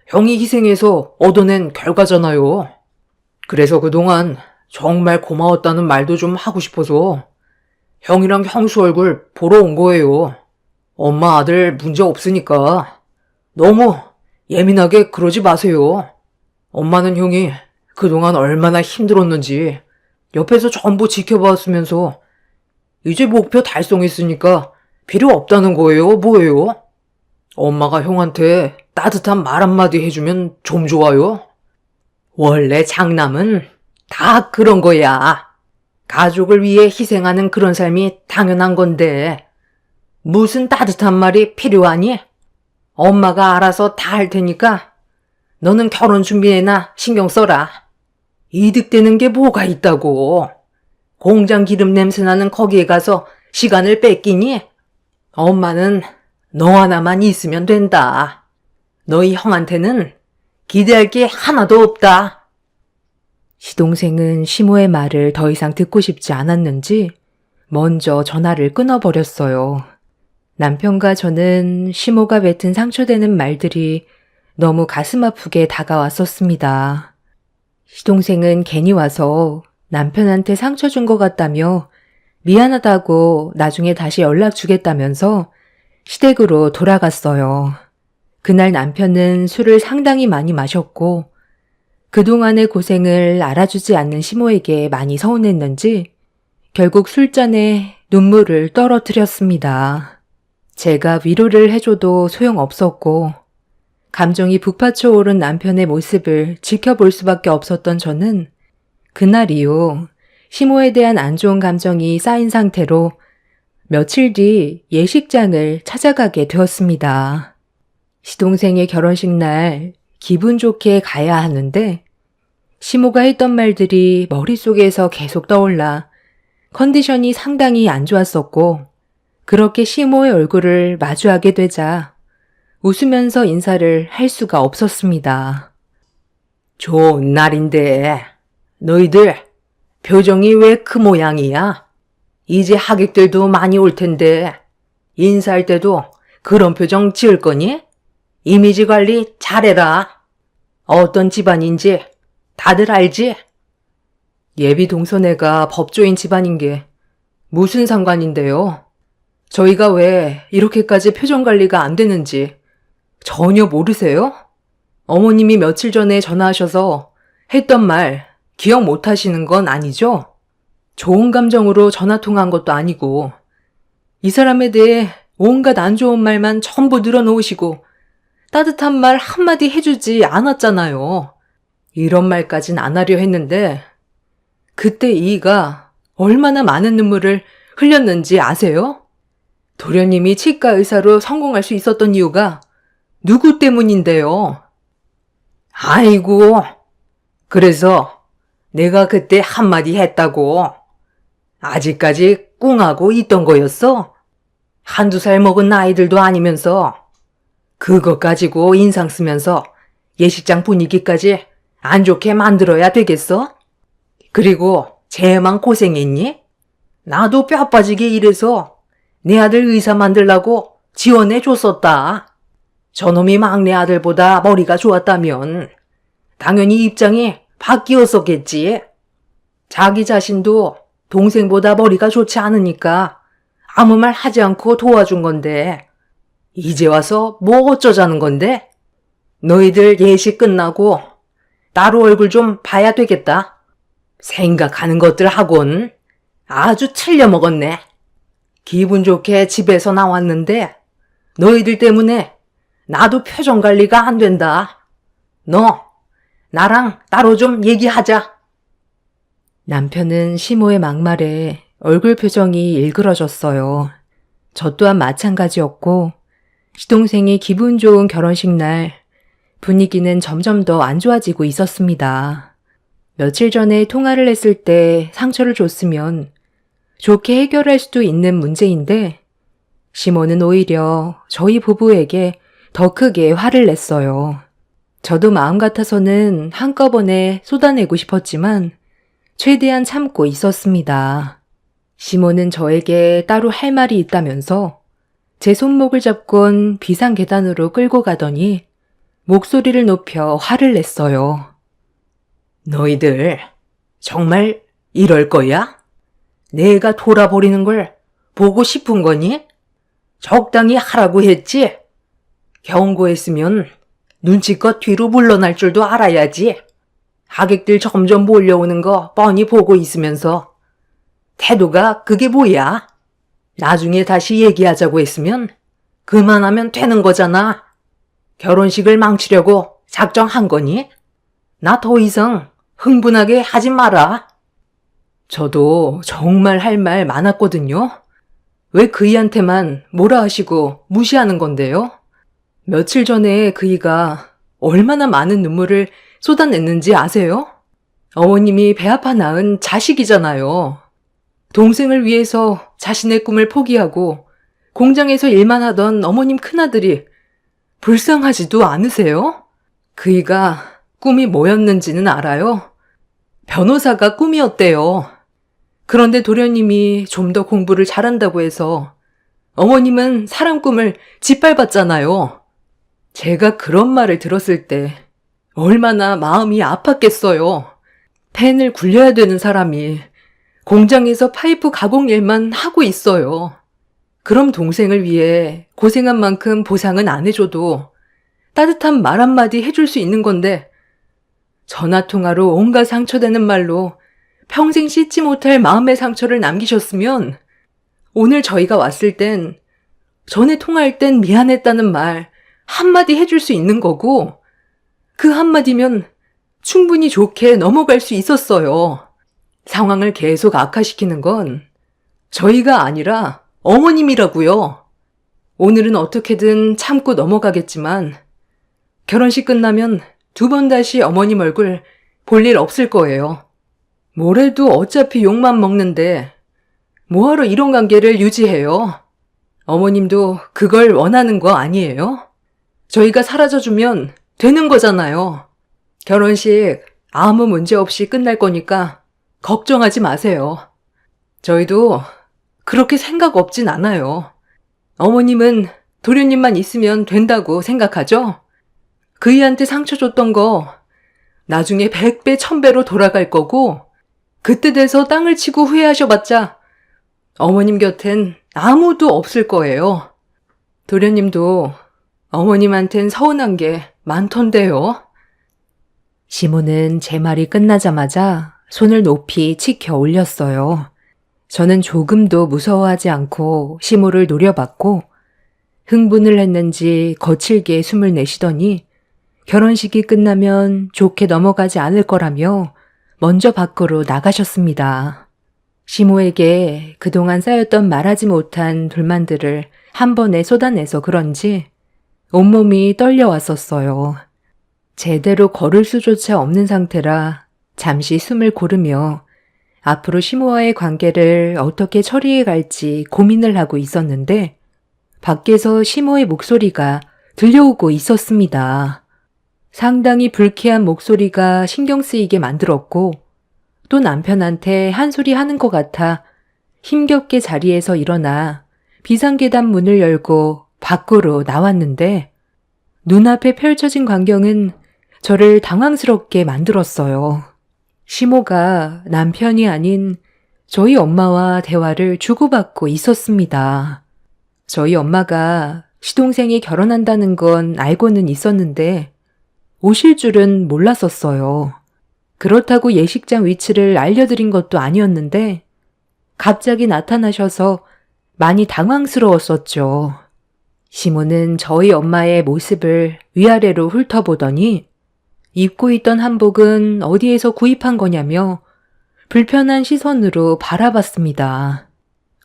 형이 희생해서 얻어낸 결과잖아요. 그래서 그동안 정말 고마웠다는 말도 좀 하고 싶어서 형이랑 형수 얼굴 보러 온 거예요. 엄마 아들 문제 없으니까 너무 예민하게 그러지 마세요. 엄마는 형이 그동안 얼마나 힘들었는지 옆에서 전부 지켜봤으면서 이제 목표 달성했으니까 필요 없다는 거예요, 뭐예요? 엄마가 형한테 따뜻한 말 한마디 해주면 좀 좋아요? 원래 장남은 다 그런 거야. 가족을 위해 희생하는 그런 삶이 당연한 건데 무슨 따뜻한 말이 필요하니? 엄마가 알아서 다 할 테니까 너는 결혼 준비에나 신경 써라. 이득되는 게 뭐가 있다고. 공장 기름 냄새 나는 거기에 가서 시간을 뺏기니? 엄마는 너 하나만 있으면 된다. 너희 형한테는 기대할 게 하나도 없다. 시동생은 시모의 말을 더 이상 듣고 싶지 않았는지 먼저 전화를 끊어버렸어요. 남편과 저는 시모가 뱉은 상처되는 말들이 너무 가슴 아프게 다가왔었습니다. 시동생은 괜히 와서 남편한테 상처 준 것 같다며 미안하다고 나중에 다시 연락 주겠다면서 시댁으로 돌아갔어요. 그날 남편은 술을 상당히 많이 마셨고 그동안의 고생을 알아주지 않는 시모에게 많이 서운했는지 결국 술잔에 눈물을 떨어뜨렸습니다. 제가 위로를 해줘도 소용없었고 감정이 북받쳐 오른 남편의 모습을 지켜볼 수밖에 없었던 저는 그날 이후 시모에 대한 안 좋은 감정이 쌓인 상태로 며칠 뒤 예식장을 찾아가게 되었습니다. 시동생의 결혼식 날 기분 좋게 가야 하는데 시모가 했던 말들이 머릿속에서 계속 떠올라 컨디션이 상당히 안 좋았었고 그렇게 시모의 얼굴을 마주하게 되자 웃으면서 인사를 할 수가 없었습니다. 좋은 날인데 너희들 표정이 왜 그 모양이야? 이제 하객들도 많이 올 텐데 인사할 때도 그런 표정 지을 거니? 이미지 관리 잘해라. 어떤 집안인지 다들 알지? 예비 동서네가 법조인 집안인 게 무슨 상관인데요? 저희가 왜 이렇게까지 표정 관리가 안 되는지 전혀 모르세요? 어머님이 며칠 전에 전화하셔서 했던 말 기억 못 하시는 건 아니죠? 좋은 감정으로 전화 통화한 것도 아니고 이 사람에 대해 온갖 안 좋은 말만 전부 늘어놓으시고 따뜻한 말 한마디 해주지 않았잖아요. 이런 말까진 안 하려 했는데 그때 이이가 얼마나 많은 눈물을 흘렸는지 아세요? 도련님이 치과 의사로 성공할 수 있었던 이유가 누구 때문인데요? 아이고, 그래서 내가 그때 한마디 했다고 아직까지 꿍하고 있던 거였어? 1~2살 먹은 아이들도 아니면서 그것 가지고 인상 쓰면서 예식장 분위기까지 안 좋게 만들어야 되겠어? 그리고 쟤만 고생했니? 나도 뼈 빠지게 일해서 내 아들 의사 만들라고 지원해 줬었다. 저놈이 막내 아들보다 머리가 좋았다면 당연히 입장이 바뀌었었겠지. 자기 자신도 동생보다 머리가 좋지 않으니까 아무 말 하지 않고 도와준 건데 이제 와서 뭐 어쩌자는 건데? 너희들 예식 끝나고 따로 얼굴 좀 봐야 되겠다. 생각하는 것들 하곤 아주 틀려 먹었네. 기분 좋게 집에서 나왔는데 너희들 때문에 나도 표정 관리가 안 된다. 너, 나랑 따로 좀 얘기하자. 남편은 시모의 막말에 얼굴 표정이 일그러졌어요. 저 또한 마찬가지였고, 시동생이 기분 좋은 결혼식 날 분위기는 점점 더 안 좋아지고 있었습니다. 며칠 전에 통화를 했을 때 상처를 줬으면 좋게 해결할 수도 있는 문제인데, 시모는 오히려 저희 부부에게 더 크게 화를 냈어요. 저도 마음 같아서는 한꺼번에 쏟아내고 싶었지만 최대한 참고 있었습니다. 시모는 저에게 따로 할 말이 있다면서 제 손목을 잡곤 비상계단으로 끌고 가더니 목소리를 높여 화를 냈어요. 너희들 정말 이럴 거야? 내가 돌아버리는 걸 보고 싶은 거니? 적당히 하라고 했지? 경고했으면 눈치껏 뒤로 물러날 줄도 알아야지. 하객들 점점 몰려오는 거 뻔히 보고 있으면서 태도가 그게 뭐야? 나중에 다시 얘기하자고 했으면 그만하면 되는 거잖아. 결혼식을 망치려고 작정한 거니? 나 더 이상 흥분하게 하지 마라. 저도 정말 할 말 많았거든요. 왜 그이한테만 뭐라 하시고 무시하는 건데요? 며칠 전에 그이가 얼마나 많은 눈물을 쏟아냈는지 아세요? 어머님이 배 아파 낳은 자식이잖아요. 동생을 위해서 자신의 꿈을 포기하고 공장에서 일만 하던 어머님 큰아들이 불쌍하지도 않으세요? 그이가 꿈이 뭐였는지는 알아요? 변호사가 꿈이었대요. 그런데 도련님이 좀 더 공부를 잘한다고 해서 어머님은 사람 꿈을 짓밟았잖아요. 제가 그런 말을 들었을 때 얼마나 마음이 아팠겠어요. 펜을 굴려야 되는 사람이 공장에서 파이프 가공 일만 하고 있어요. 그럼 동생을 위해 고생한 만큼 보상은 안 해줘도 따뜻한 말 한마디 해줄 수 있는 건데 전화통화로 온갖 상처되는 말로 평생 씻지 못할 마음의 상처를 남기셨으면 오늘 저희가 왔을 땐 전에 통화할 땐 미안했다는 말 한마디 해줄 수 있는 거고 그 한마디면 충분히 좋게 넘어갈 수 있었어요. 상황을 계속 악화시키는 건 저희가 아니라 어머님이라고요. 오늘은 어떻게든 참고 넘어가겠지만 결혼식 끝나면 2번 다시 어머님 얼굴 볼 일 없을 거예요. 뭐래도 어차피 욕만 먹는데 뭐하러 이런 관계를 유지해요? 어머님도 그걸 원하는 거 아니에요? 저희가 사라져주면 되는 거잖아요. 결혼식 아무 문제 없이 끝날 거니까 걱정하지 마세요. 저희도 그렇게 생각 없진 않아요. 어머님은 도련님만 있으면 된다고 생각하죠? 그이한테 상처 줬던 거 나중에 100배, 1000배로 돌아갈 거고 그때 돼서 땅을 치고 후회하셔봤자 어머님 곁엔 아무도 없을 거예요. 도련님도 어머님한텐 서운한 게 많던데요. 시모는 제 말이 끝나자마자 손을 높이 치켜 올렸어요. 저는 조금도 무서워하지 않고 시모를 노려봤고 흥분을 했는지 거칠게 숨을 내쉬더니 결혼식이 끝나면 좋게 넘어가지 않을 거라며 먼저 밖으로 나가셨습니다. 시모에게 그동안 쌓였던 말하지 못한 불만들을 한 번에 쏟아내서 그런지 온몸이 떨려왔었어요. 제대로 걸을 수조차 없는 상태라 잠시 숨을 고르며 앞으로 시모와의 관계를 어떻게 처리해 갈지 고민을 하고 있었는데 밖에서 시모의 목소리가 들려오고 있었습니다. 상당히 불쾌한 목소리가 신경 쓰이게 만들었고 또 남편한테 한 소리 하는 것 같아 힘겹게 자리에서 일어나 비상계단 문을 열고 밖으로 나왔는데 눈앞에 펼쳐진 광경은 저를 당황스럽게 만들었어요. 시모가 남편이 아닌 저희 엄마와 대화를 주고받고 있었습니다. 저희 엄마가 시동생이 결혼한다는 건 알고는 있었는데 오실 줄은 몰랐었어요. 그렇다고 예식장 위치를 알려드린 것도 아니었는데 갑자기 나타나셔서 많이 당황스러웠었죠. 시모는 저희 엄마의 모습을 위아래로 훑어보더니 입고 있던 한복은 어디에서 구입한 거냐며 불편한 시선으로 바라봤습니다.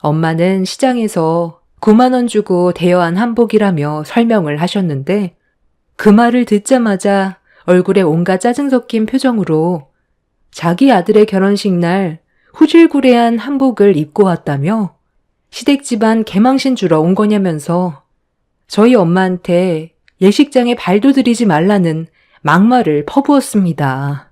엄마는 시장에서 9만 원 주고 대여한 한복이라며 설명을 하셨는데 그 말을 듣자마자 얼굴에 온갖 짜증 섞인 표정으로 자기 아들의 결혼식 날 후질구레한 한복을 입고 왔다며 시댁 집안 개망신 주러 온 거냐면서 저희 엄마한테 예식장에 발도 들이지 말라는 막말을 퍼부었습니다.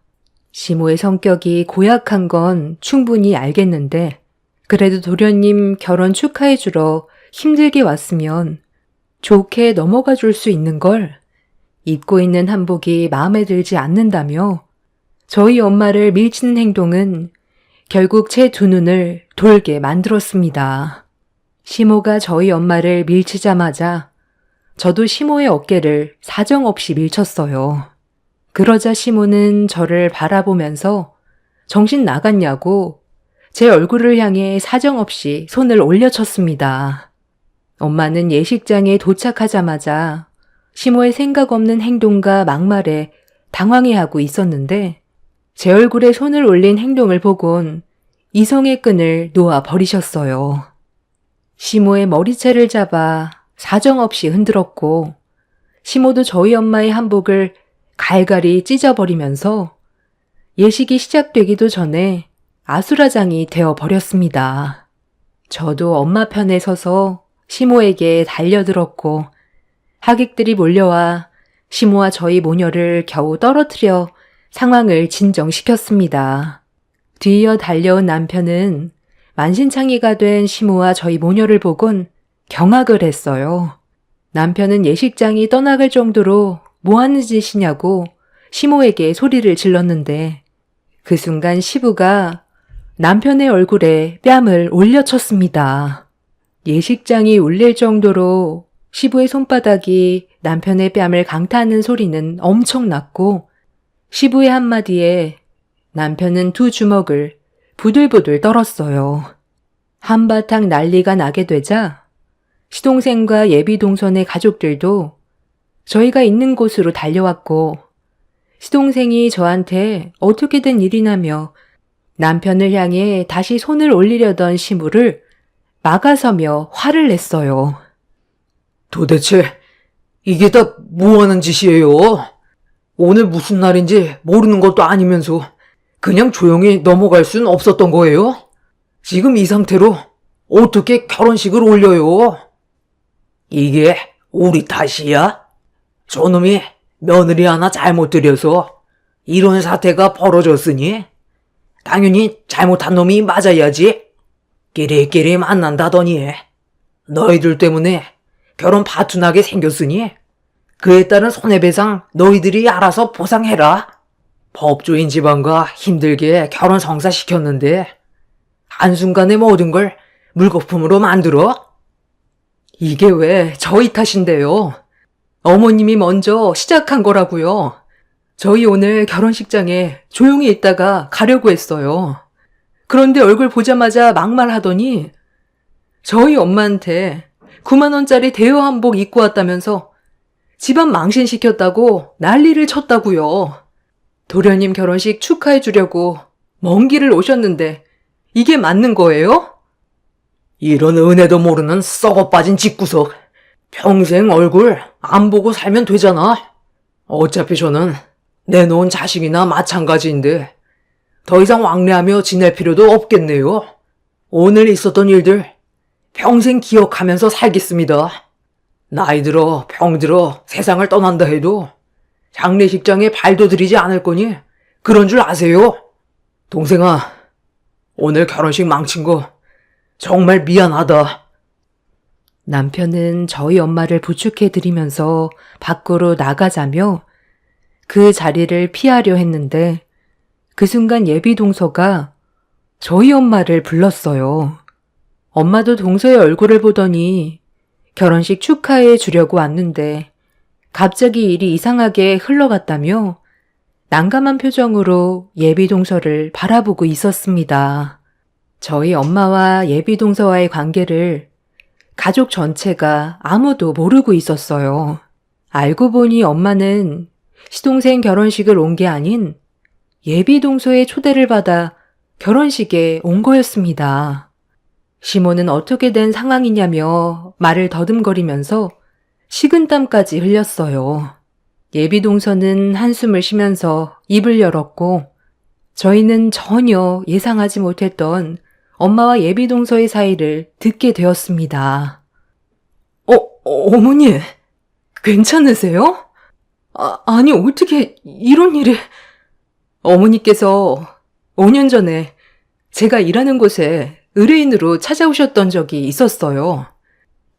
시모의 성격이 고약한 건 충분히 알겠는데 그래도 도련님 결혼 축하해 주러 힘들게 왔으면 좋게 넘어가 줄 수 있는 걸 입고 있는 한복이 마음에 들지 않는다며 저희 엄마를 밀치는 행동은 결국 제 두 눈을 돌게 만들었습니다. 시모가 저희 엄마를 밀치자마자 저도 시모의 어깨를 사정없이 밀쳤어요. 그러자 시모는 저를 바라보면서 정신 나갔냐고 제 얼굴을 향해 사정없이 손을 올려쳤습니다. 엄마는 예식장에 도착하자마자 시모의 생각 없는 행동과 막말에 당황해하고 있었는데 제 얼굴에 손을 올린 행동을 보곤 이성의 끈을 놓아 버리셨어요. 시모의 머리채를 잡아 사정없이 흔들었고 시모도 저희 엄마의 한복을 갈갈이 찢어버리면서 예식이 시작되기도 전에 아수라장이 되어버렸습니다. 저도 엄마 편에 서서 시모에게 달려들었고 하객들이 몰려와 시모와 저희 모녀를 겨우 떨어뜨려 상황을 진정시켰습니다. 뒤이어 달려온 남편은 만신창이가 된 시모와 저희 모녀를 보곤 경악을 했어요. 남편은 예식장이 떠나갈 정도로 뭐 하는 짓이냐고 시모에게 소리를 질렀는데 그 순간 시부가 남편의 얼굴에 뺨을 올려쳤습니다. 예식장이 울릴 정도로 시부의 손바닥이 남편의 뺨을 강타하는 소리는 엄청났고 시부의 한마디에 남편은 두 주먹을 부들부들 떨었어요. 한바탕 난리가 나게 되자 시동생과 예비동선의 가족들도 저희가 있는 곳으로 달려왔고 시동생이 저한테 어떻게 된 일이냐며 남편을 향해 다시 손을 올리려던 시부를 막아서며 화를 냈어요. 도대체 이게 다 뭐하는 짓이에요? 오늘 무슨 날인지 모르는 것도 아니면서 그냥 조용히 넘어갈 순 없었던 거예요? 지금 이 상태로 어떻게 결혼식을 올려요? 이게 우리 탓이야? 저놈이 며느리 하나 잘못 들여서 이런 사태가 벌어졌으니 당연히 잘못한 놈이 맞아야지. 끼리끼리 만난다더니 너희들 때문에 결혼 파투나게 생겼으니 그에 따른 손해배상 너희들이 알아서 보상해라. 법조인 집안과 힘들게 결혼 성사시켰는데 한순간에 모든 걸 물거품으로 만들어? 이게 왜 저희 탓인데요? 어머님이 먼저 시작한 거라고요. 저희 오늘 결혼식장에 조용히 있다가 가려고 했어요. 그런데 얼굴 보자마자 막말하더니 저희 엄마한테 9만 원짜리 대여 한복 입고 왔다면서 집안 망신시켰다고 난리를 쳤다고요. 도련님 결혼식 축하해 주려고 먼 길을 오셨는데 이게 맞는 거예요? 이런 은혜도 모르는 썩어빠진 집구석. 평생 얼굴 안 보고 살면 되잖아. 어차피 저는 내놓은 자식이나 마찬가지인데 더 이상 왕래하며 지낼 필요도 없겠네요. 오늘 있었던 일들 평생 기억하면서 살겠습니다. 나이 들어 병 들어 세상을 떠난다 해도 장례식장에 발도 들이지 않을 거니 그런 줄 아세요? 동생아, 오늘 결혼식 망친 거 정말 미안하다. 남편은 저희 엄마를 부축해드리면서 밖으로 나가자며 그 자리를 피하려 했는데 그 순간 예비 동서가 저희 엄마를 불렀어요. 엄마도 동서의 얼굴을 보더니 결혼식 축하해 주려고 왔는데 갑자기 일이 이상하게 흘러갔다며 난감한 표정으로 예비 동서를 바라보고 있었습니다. 저희 엄마와 예비 동서와의 관계를 가족 전체가 아무도 모르고 있었어요. 알고 보니 엄마는 시동생 결혼식을 온 게 아닌 예비 동서의 초대를 받아 결혼식에 온 거였습니다. 시모는 어떻게 된 상황이냐며 말을 더듬거리면서 식은땀까지 흘렸어요. 예비 동서는 한숨을 쉬면서 입을 열었고 저희는 전혀 예상하지 못했던 엄마와 예비 동서의 사이를 듣게 되었습니다. 어머니, 괜찮으세요? 아니, 어떻게 이런 일이... 어머니께서 5년 전에 제가 일하는 곳에 의뢰인으로 찾아오셨던 적이 있었어요.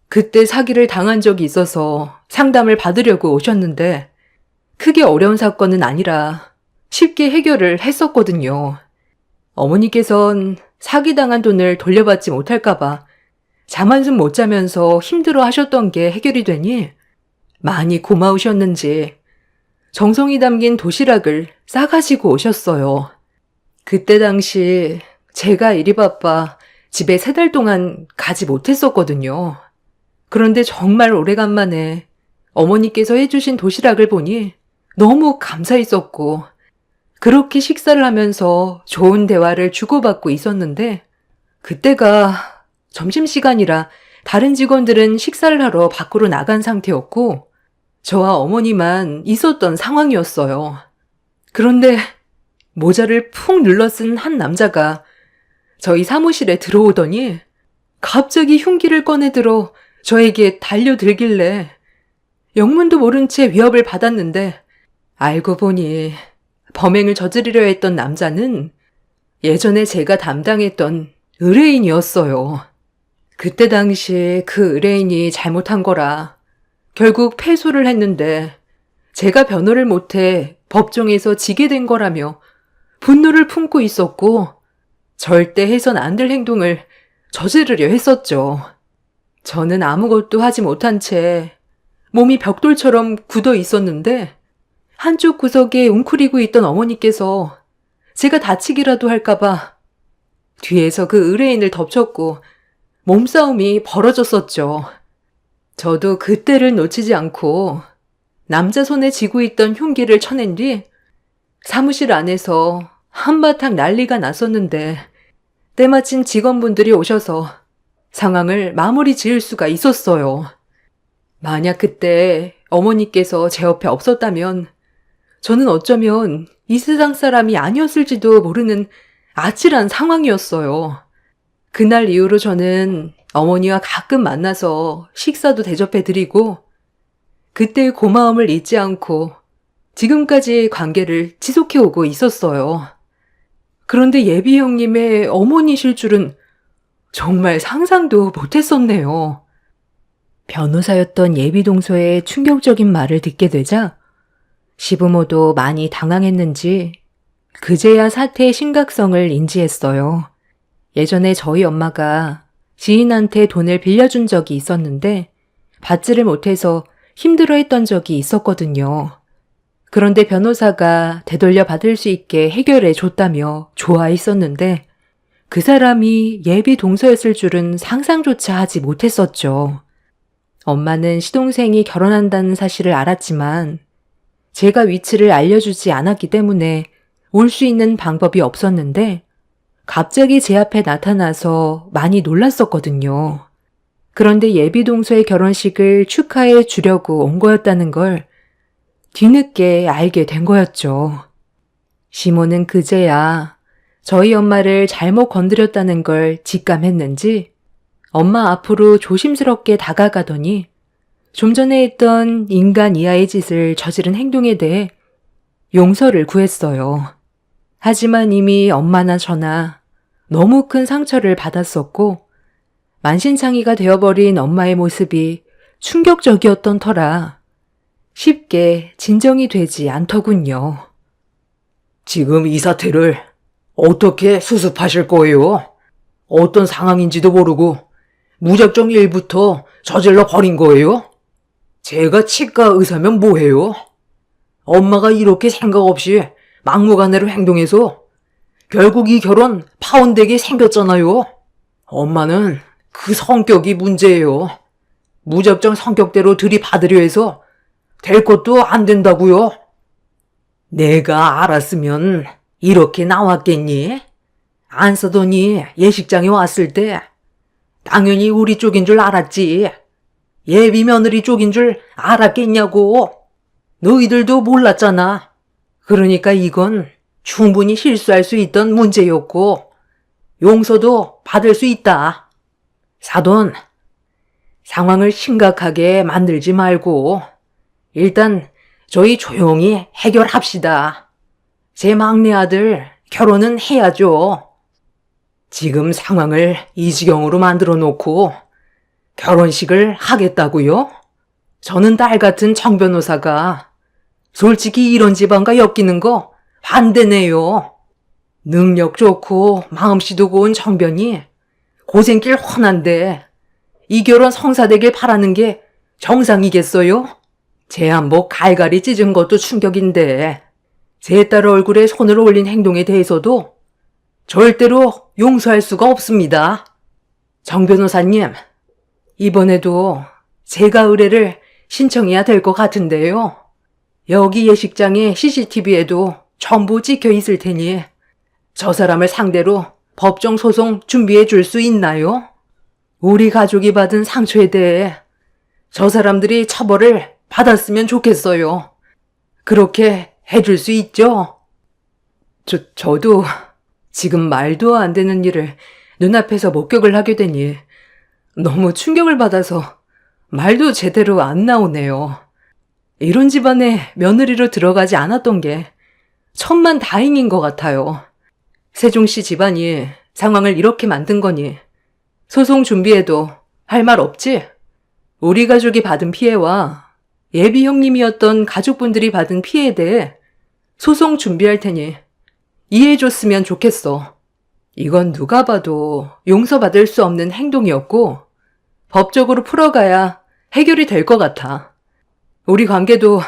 그때 사기를 당한 적이 있어서 상담을 받으려고 오셨는데 크게 어려운 사건은 아니라 쉽게 해결을 했었거든요. 어머니께선 사기당한 돈을 돌려받지 못할까봐 잠 한숨 못 자면서 힘들어 하셨던 게 해결이 되니 많이 고마우셨는지 정성이 담긴 도시락을 싸가지고 오셨어요. 그때 당시 제가 일이 바빠 집에 3달 동안 가지 못했었거든요. 그런데 정말 오래간만에 어머니께서 해주신 도시락을 보니 너무 감사했었고 그렇게 식사를 하면서 좋은 대화를 주고받고 있었는데 그때가 점심시간이라 다른 직원들은 식사를 하러 밖으로 나간 상태였고 저와 어머니만 있었던 상황이었어요. 그런데 모자를 푹 눌러 쓴 한 남자가 저희 사무실에 들어오더니 갑자기 흉기를 꺼내들어 저에게 달려들길래 영문도 모른 채 위협을 받았는데 알고 보니 범행을 저지르려 했던 남자는 예전에 제가 담당했던 의뢰인이었어요. 그때 당시 그 의뢰인이 잘못한 거라 결국 패소를 했는데 제가 변호를 못해 법정에서 지게 된 거라며 분노를 품고 있었고 절대 해선 안 될 행동을 저지르려 했었죠. 저는 아무것도 하지 못한 채 몸이 벽돌처럼 굳어 있었는데 한쪽 구석에 웅크리고 있던 어머니께서 제가 다치기라도 할까봐 뒤에서 그 의뢰인을 덮쳤고 몸싸움이 벌어졌었죠. 저도 그때를 놓치지 않고 남자 손에 쥐고 있던 흉기를 쳐낸 뒤 사무실 안에서 한바탕 난리가 났었는데 때마침 직원분들이 오셔서 상황을 마무리 지을 수가 있었어요. 만약 그때 어머니께서 제 옆에 없었다면 저는 어쩌면 이 세상 사람이 아니었을지도 모르는 아찔한 상황이었어요. 그날 이후로 저는 어머니와 가끔 만나서 식사도 대접해드리고 그때의 고마움을 잊지 않고 지금까지 관계를 지속해오고 있었어요. 그런데 예비 형님의 어머니실 줄은 정말 상상도 못했었네요. 변호사였던 예비 동서의 충격적인 말을 듣게 되자 시부모도 많이 당황했는지 그제야 사태의 심각성을 인지했어요. 예전에 저희 엄마가 지인한테 돈을 빌려준 적이 있었는데 받지를 못해서 힘들어했던 적이 있었거든요. 그런데 변호사가 되돌려 받을 수 있게 해결해 줬다며 좋아했었는데 그 사람이 예비 동서였을 줄은 상상조차 하지 못했었죠. 엄마는 시동생이 결혼한다는 사실을 알았지만 제가 위치를 알려주지 않았기 때문에 올 수 있는 방법이 없었는데 갑자기 제 앞에 나타나서 많이 놀랐었거든요. 그런데 예비 동서의 결혼식을 축하해 주려고 온 거였다는 걸 뒤늦게 알게 된 거였죠. 시모는 그제야 저희 엄마를 잘못 건드렸다는 걸 직감했는지 엄마 앞으로 조심스럽게 다가가더니 좀 전에 했던 인간 이하의 짓을 저지른 행동에 대해 용서를 구했어요. 하지만 이미 엄마나 저나 너무 큰 상처를 받았었고 만신창이가 되어버린 엄마의 모습이 충격적이었던 터라 쉽게 진정이 되지 않더군요. 지금 이 사태를 어떻게 수습하실 거예요? 어떤 상황인지도 모르고 무작정 일부터 저질러 버린 거예요? 제가 치과 의사면 뭐해요? 엄마가 이렇게 생각 없이 막무가내로 행동해서 결국 이 결혼 파혼되게 생겼잖아요. 엄마는 그 성격이 문제예요. 무작정 성격대로 들이받으려 해서 될 것도 안 된다고요. 내가 알았으면 이렇게 나왔겠니? 안 쓰더니 예식장에 왔을 때 당연히 우리 쪽인 줄 알았지. 예비 며느리 쪽인 줄 알았겠냐고. 너희들도 몰랐잖아. 그러니까 이건 충분히 실수할 수 있던 문제였고 용서도 받을 수 있다. 사돈, 상황을 심각하게 만들지 말고 일단 저희 조용히 해결합시다. 제 막내 아들 결혼은 해야죠. 지금 상황을 이 지경으로 만들어 놓고 결혼식을 하겠다고요? 저는 딸 같은 정 변호사가 솔직히 이런 집안과 엮이는 거 반대네요. 능력 좋고 마음씨도 고운 정변이 고생길 훤한데 이 결혼 성사되길 바라는 게 정상이겠어요? 제 한복 갈갈이 찢은 것도 충격인데 제 딸 얼굴에 손을 올린 행동에 대해서도 절대로 용서할 수가 없습니다. 정 변호사님, 이번에도 제가 의뢰를 신청해야 될 것 같은데요. 여기 예식장에 CCTV에도 전부 찍혀 있을 테니 저 사람을 상대로 법정 소송 준비해 줄 수 있나요? 우리 가족이 받은 상처에 대해 저 사람들이 처벌을 받았으면 좋겠어요. 그렇게 해줄 수 있죠? 저도 지금 말도 안 되는 일을 눈앞에서 목격을 하게 되니 너무 충격을 받아서 말도 제대로 안 나오네요. 이런 집안에 며느리로 들어가지 않았던 게 천만 다행인 것 같아요. 세종씨 집안이 상황을 이렇게 만든 거니 소송 준비해도 할 말 없지? 우리 가족이 받은 피해와 예비 형님이었던 가족분들이 받은 피해에 대해 소송 준비할 테니 이해해줬으면 좋겠어. 이건 누가 봐도 용서받을 수 없는 행동이었고 법적으로 풀어가야 해결이 될 것 같아. 우리 관계도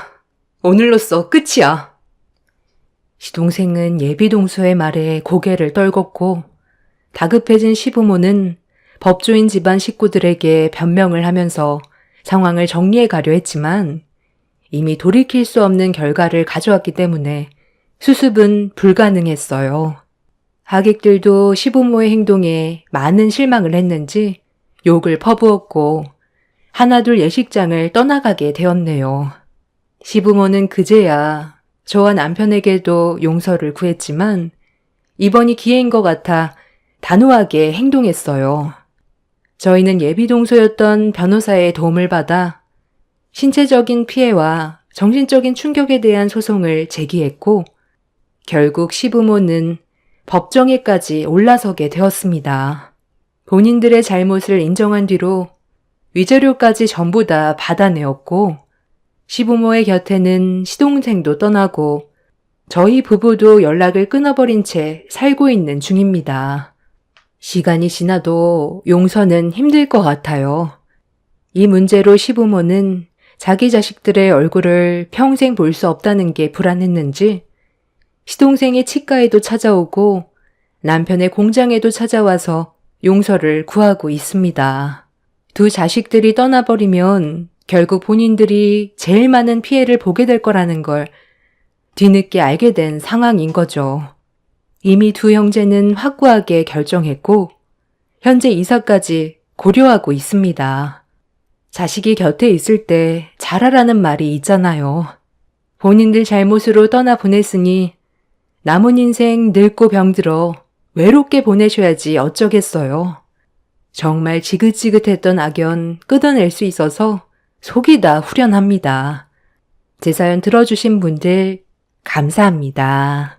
오늘로써 끝이야. 시동생은 예비동서의 말에 고개를 떨궜고 다급해진 시부모는 법조인 집안 식구들에게 변명을 하면서 상황을 정리해 가려 했지만 이미 돌이킬 수 없는 결과를 가져왔기 때문에 수습은 불가능했어요. 하객들도 시부모의 행동에 많은 실망을 했는지 욕을 퍼부었고 하나둘 예식장을 떠나가게 되었네요. 시부모는 그제야 저와 남편에게도 용서를 구했지만 이번이 기회인 것 같아 단호하게 행동했어요. 저희는 예비동서였던 변호사의 도움을 받아 신체적인 피해와 정신적인 충격에 대한 소송을 제기했고 결국 시부모는 법정에까지 올라서게 되었습니다. 본인들의 잘못을 인정한 뒤로 위자료까지 전부 다 받아내었고 시부모의 곁에는 시동생도 떠나고 저희 부부도 연락을 끊어버린 채 살고 있는 중입니다. 시간이 지나도 용서는 힘들 것 같아요. 이 문제로 시부모는 자기 자식들의 얼굴을 평생 볼 수 없다는 게 불안했는지 시동생의 치과에도 찾아오고 남편의 공장에도 찾아와서 용서를 구하고 있습니다. 두 자식들이 떠나버리면 결국 본인들이 제일 많은 피해를 보게 될 거라는 걸 뒤늦게 알게 된 상황인 거죠. 이미 두 형제는 확고하게 결정했고 현재 이사까지 고려하고 있습니다. 자식이 곁에 있을 때 잘하라는 말이 있잖아요. 본인들 잘못으로 떠나보냈으니 남은 인생 늙고 병들어 외롭게 보내셔야지 어쩌겠어요. 정말 지긋지긋했던 악연 끊어낼 수 있어서 속이 다 후련합니다. 제 사연 들어주신 분들 감사합니다.